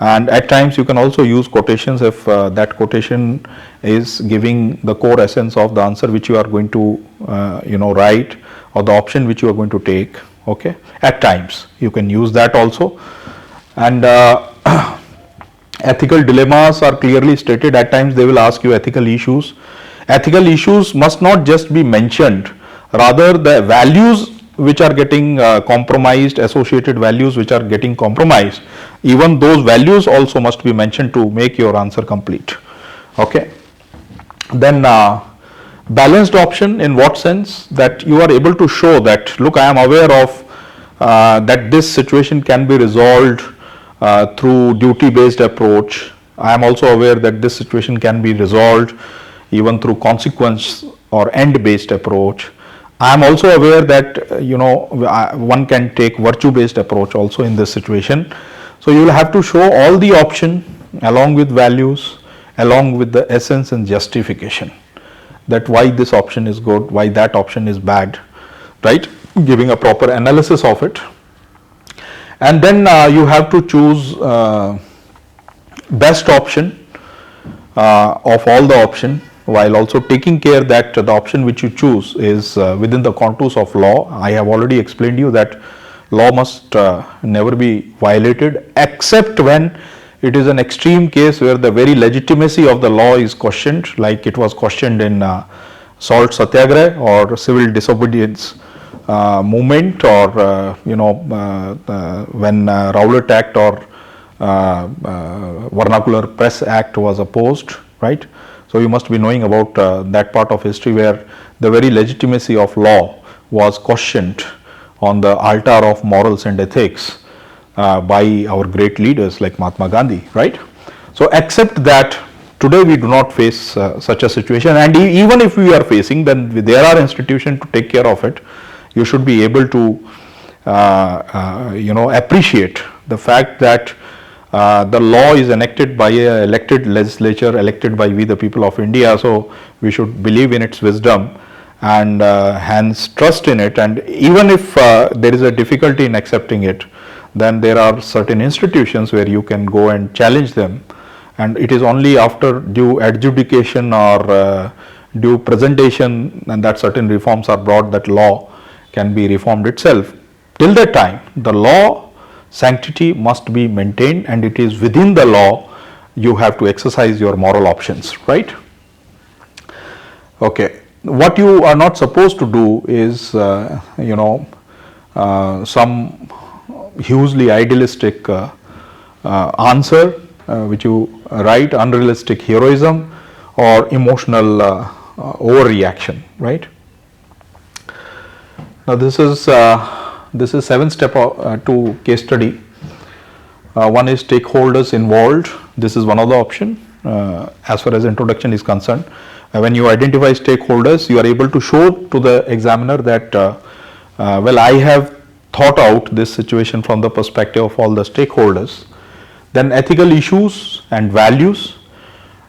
[SPEAKER 1] and at times you can also use quotations if that quotation is giving the core essence of the answer which you are going to write, or the option which you are going to take. Okay, at times you can use that also. And ethical dilemmas are clearly stated. At times they will ask you ethical issues. Ethical issues must not just be mentioned, rather the values which are getting compromised, associated values which are getting compromised, even those values also must be mentioned to make your answer complete. Okay. Then balanced option, in what sense? That you are able to show that, look, I am aware of that this situation can be resolved through duty-based approach. I am also aware that this situation can be resolved even through consequence or end-based approach. I am also aware that one can take virtue-based approach also in this situation. So you will have to show all the option along with values, along with the essence and justification, that why this option is good, why that option is bad, right? Giving a proper analysis of it. And then you have to choose best option of all the option, while also taking care that the option which you choose is within the contours of law. I have already explained you that law must never be violated, except when it is an extreme case where the very legitimacy of the law is questioned, like it was questioned in salt satyagraha or civil disobedience movement, or when Rowlatt Act or Vernacular Press Act was opposed, right? So you must be knowing about that part of history where the very legitimacy of law was questioned on the altar of morals and ethics by our great leaders like Mahatma Gandhi, right? So accept that today we do not face such a situation, and even if we are facing, then there are institutions to take care of it. You should be able to appreciate the fact that the law is enacted by a elected legislature, elected by we the people of India. So we should believe in its wisdom and hence trust in it. And even if there is a difficulty in accepting it, then there are certain institutions where you can go and challenge them, and it is only after due adjudication or due presentation and that certain reforms are brought that law can be reformed itself. Till that time, the law sanctity must be maintained, and it is within the law you have to exercise your moral options, right? Okay, what you are not supposed to do is some hugely idealistic answer which you write, unrealistic heroism or emotional overreaction, right? Now this is 7-step to case study. One is stakeholders involved. This is one of the option as far as introduction is concerned. When you identify stakeholders, you are able to show to the examiner that well, I have thought out this situation from the perspective of all the stakeholders. Then ethical issues and values.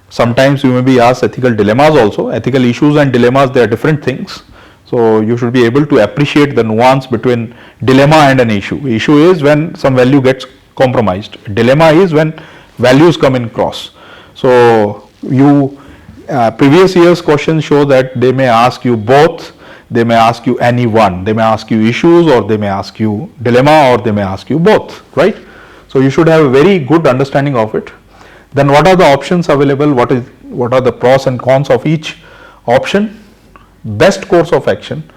[SPEAKER 1] Sometimes you may be asked ethical dilemmas also. Ethical issues and dilemmas, they are different things. So you should be able to appreciate the nuance between dilemma and an issue. Issue is when some value gets compromised. Dilemma is when values come in cross. So you previous year's questions show that they may ask you both, they may ask you any one, they may ask you issues, or they may ask you dilemma, or they may ask you both, right? So you should have a very good understanding of it. Then what are the options available? What are the pros and cons of each option? Best course of action,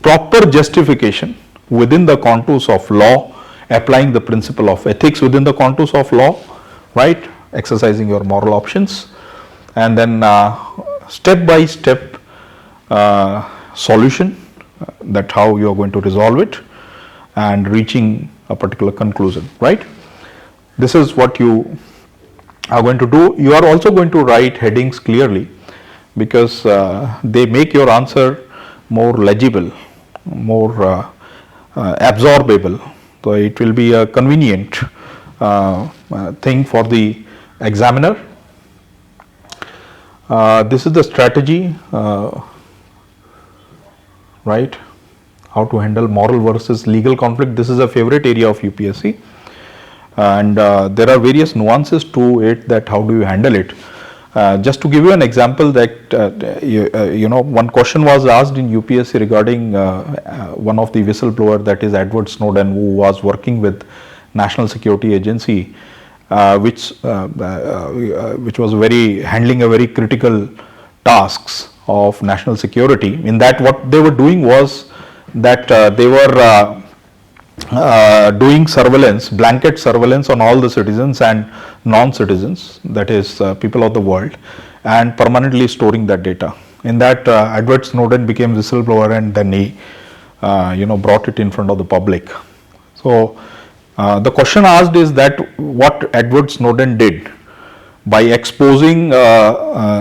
[SPEAKER 1] proper justification within the contours of law, applying the principle of ethics within the contours of law, right? Exercising your moral options, and then step by step solution, that how you are going to resolve it and reaching a particular conclusion, right? This is what you are going to do. You are also going to write headings clearly, because they make your answer more legible, more absorbable. So it will be a convenient thing for the examiner. This is the strategy, right? How to handle moral versus legal conflict. This is a favorite area of UPSC, and there are various nuances to it, that how do you handle it. Just to give you an example, that one question was asked in UPSC regarding one of the whistleblower, that is Edward Snowden, who was working with National Security Agency, which was handling a very critical tasks of national security. In that, what they were doing was that they were doing surveillance, blanket surveillance on all the citizens and non-citizens, that is people of the world, and permanently storing that data. In that, Edward Snowden became whistleblower, and then he brought it in front of the public. So the question asked is that what Edward Snowden did by exposing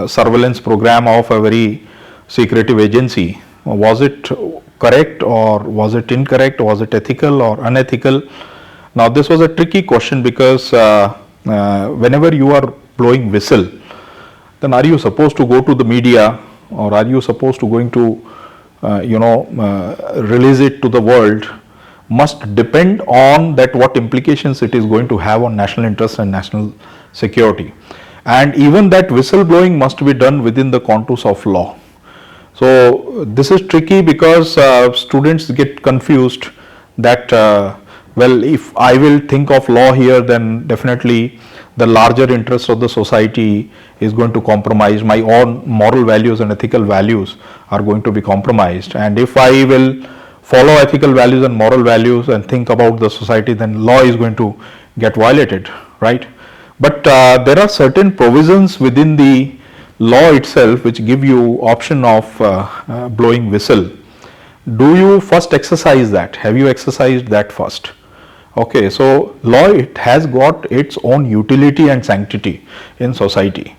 [SPEAKER 1] surveillance program of a very secretive agency, was it correct or was it incorrect, was it ethical or unethical? Now this was a tricky question, because whenever you are blowing whistle, then are you supposed to go to the media, or are you supposed to going to release it to the world, must depend on that what implications it is going to have on national interest and national security. And even that whistleblowing must be done within the contours of law. So this is tricky, because students get confused that well, if I will think of law here, then definitely the larger interest of the society is going to compromise, my own moral values and ethical values are going to be compromised, and if I will follow ethical values and moral values and think about the society, then law is going to get violated, right? But there are certain provisions within the law itself, which give you option of blowing whistle, do you first exercise that? Have you exercised that first? Okay, so law, it has got its own utility and sanctity in society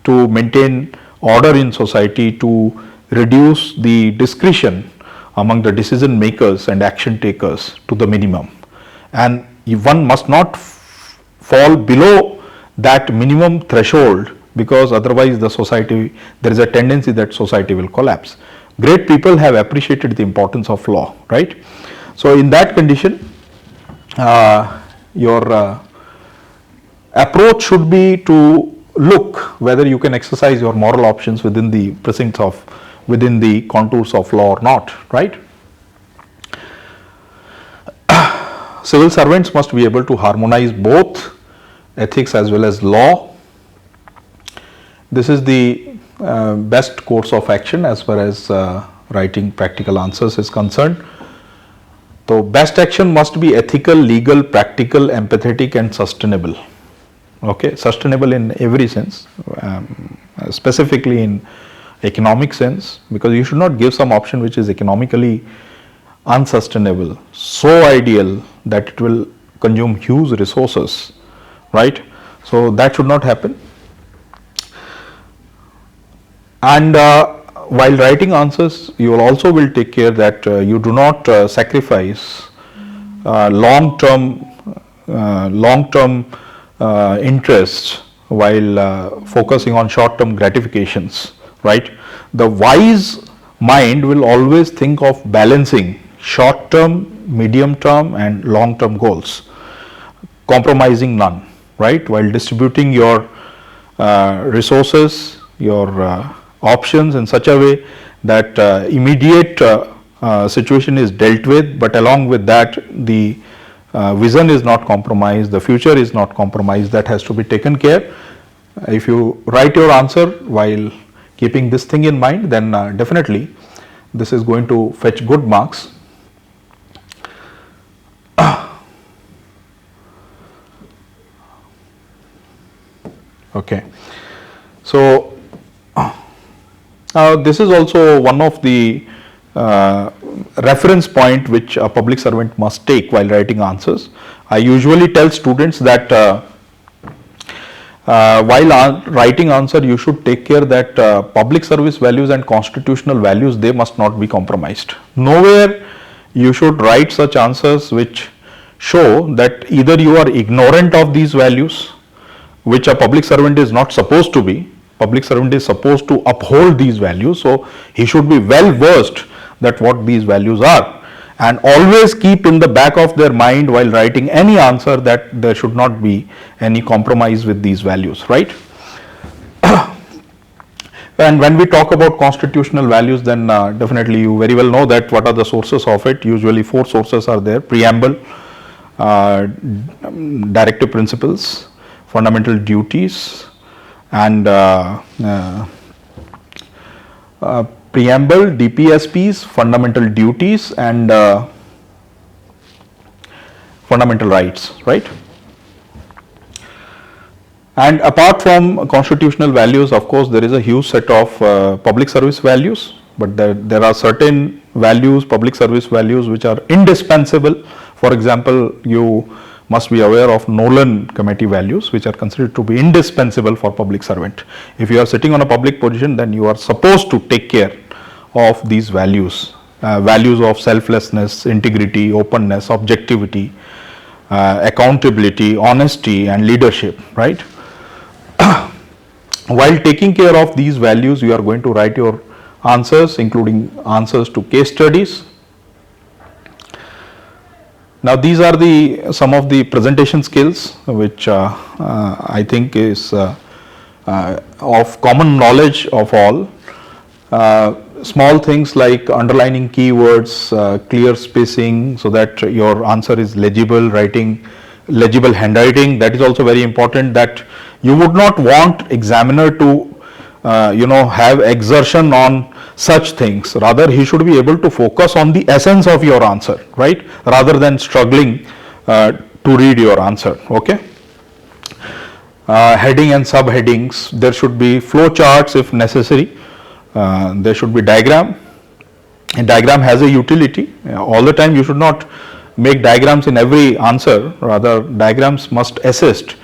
[SPEAKER 1] to maintain order in society, to reduce the discretion among the decision makers and action takers to the minimum, and one must not fall below that minimum threshold, because otherwise the society, there is a tendency that society will collapse. Great people have appreciated the importance of law, right? So in that condition, your approach should be to look whether you can exercise your moral options within the precincts of, within the contours of law or not, right? Civil servants must be able to harmonize both ethics as well as law. This is the best course of action as far as writing practical answers is concerned. So best action must be ethical, legal, practical, empathetic and sustainable. Okay, sustainable in every sense, specifically in economic sense, because you should not give some option which is economically unsustainable, so ideal that it will consume huge resources, right? So that should not happen. And while writing answers, you will also will take care that you do not sacrifice long-term interests while focusing on short-term gratifications, right? The wise mind will always think of balancing short-term, medium-term and long-term goals, compromising none, right? While distributing your resources, your options in such a way that immediate situation is dealt with, but along with that the vision is not compromised, the future is not compromised, that has to be taken care. If you write your answer while keeping this thing in mind, then definitely this is going to fetch good marks. Okay, so this is also one of the reference point which a public servant must take while writing answers. I usually tell students that while writing answer, you should take care that public service values and constitutional values, they must not be compromised. Nowhere you should write such answers which show that either you are ignorant of these values, which a public servant is not supposed to be. Public servant is supposed to uphold these values, so he should be well versed that what these values are, and always keep in the back of their mind while writing any answer that there should not be any compromise with these values, right? And when we talk about constitutional values, then definitely you very well know that what are the sources of it. Usually 4 sources are there: preamble, directive principles, fundamental duties, and preamble, DPSPs, fundamental duties and fundamental rights, right? And apart from constitutional values, of course, there is a huge set of public service values, but there are certain values, public service values, which are indispensable. For example, you must be aware of Nolan committee values, which are considered to be indispensable for public servant. If you are sitting on a public position, then you are supposed to take care of these values, values of selflessness, integrity, openness, objectivity, accountability, honesty and leadership, right? While taking care of these values, you are going to write your answers, including answers to case studies. Now these are some of the presentation skills which I think is of common knowledge of all. Small things like underlining keywords, clear spacing so that your answer is legible, writing legible handwriting, that is also very important, that you would not want examiner to have exertion on such things. Rather, he should be able to focus on the essence of your answer, right, rather than struggling to read your answer. Okay. heading and subheadings. There should be flow charts if necessary. There should be diagram. A diagram has a utility. All the time you should not make diagrams in every answer. Rather, diagrams must assist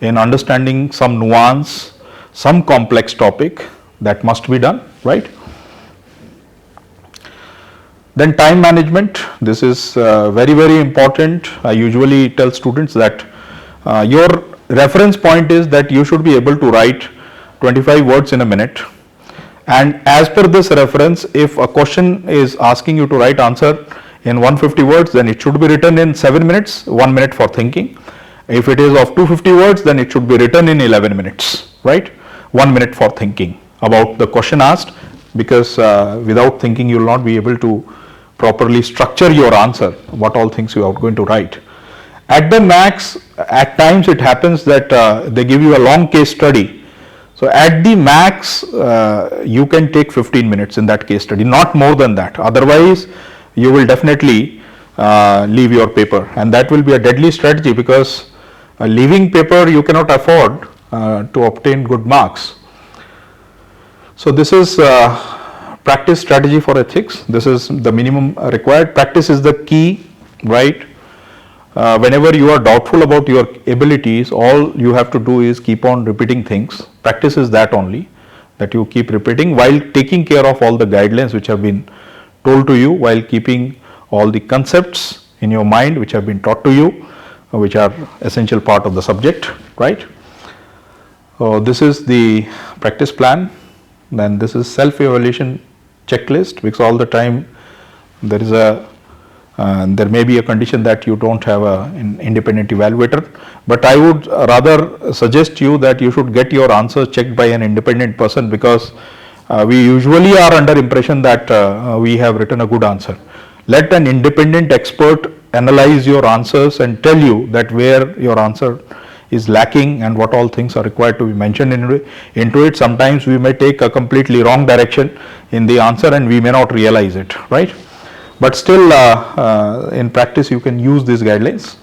[SPEAKER 1] in understanding some nuance, some complex topic that must be done, right? Then time management. This is very important. I usually tell students that your reference point is that you should be able to write 25 words in a minute, and as per this reference, if a question is asking you to write answer in 150 words, then it should be written in 7 minutes, 1 minute for thinking. If it is of 250 words, then it should be written in 11 minutes, right? 1 minute for thinking about the question asked, because without thinking you will not be able to properly structure your answer, what all things you are going to write. At the max, at times it happens that they give you a long case study. So at the max, you can take 15 minutes in that case study, not more than that. Otherwise, you will definitely leave your paper, and that will be a deadly strategy, because leaving paper you cannot afford to obtain good marks. So this is practice strategy for ethics. This is the minimum required. Practice is the key, right? Whenever you are doubtful about your abilities, all you have to do is keep on repeating things. Practice is that only, that you keep repeating while taking care of all the guidelines which have been told to you, while keeping all the concepts in your mind which have been taught to you, which are essential part of the subject, right? This is the practice plan. Then this is self-evaluation checklist, because all the time there is there may be a condition that you don't have an independent evaluator, but I would rather suggest you that you should get your answers checked by an independent person, because we usually are under impression that we have written a good answer. Let an independent expert analyze your answers and tell you that where your answer is lacking and what all things are required to be mentioned into it. Sometimes we may take a completely wrong direction in the answer and we may not realize it, right? But still, in practice you can use these guidelines.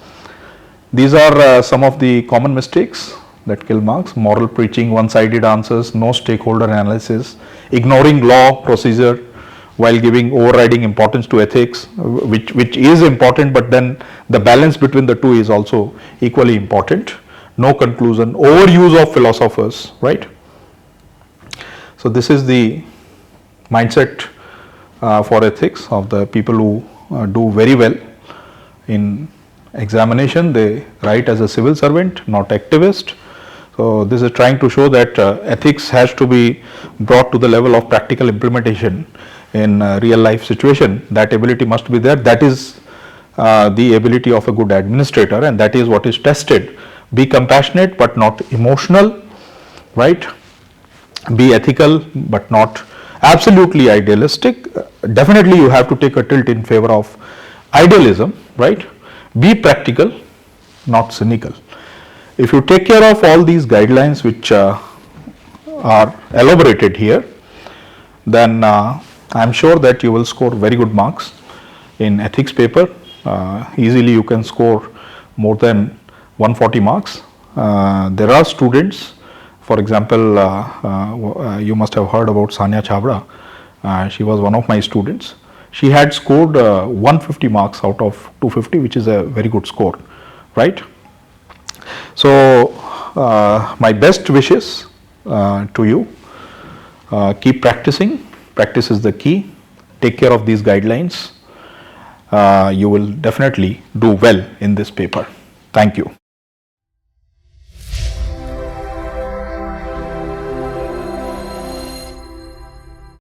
[SPEAKER 1] These are some of the common mistakes that kill marks: moral preaching, one-sided answers, no stakeholder analysis, ignoring law, procedure while giving overriding importance to ethics, which is important, but then the balance between the two is also equally important. No conclusion, overuse of philosophers, right? So this is the mindset for ethics of the people who do very well in examination. They write as a civil servant, not activist. So this is trying to show that ethics has to be brought to the level of practical implementation in real life situation. That ability must be there. That is the ability of a good administrator, and that is what is tested. Be compassionate but not emotional, right? Be ethical but not absolutely idealistic. Definitely you have to take a tilt in favor of idealism, right? Be practical, not cynical. If you take care of all these guidelines which are elaborated here, then I am sure that you will score very good marks in ethics paper. Easily you can score more than 140 marks. There are students, for example, you must have heard about Sanya Chabra. She was one of my students. She had scored 150 marks out of 250, which is a very good score, right? So my best wishes to you. Keep practicing. Practice is the key. Take care of these guidelines. You will definitely do well in this paper. Thank you.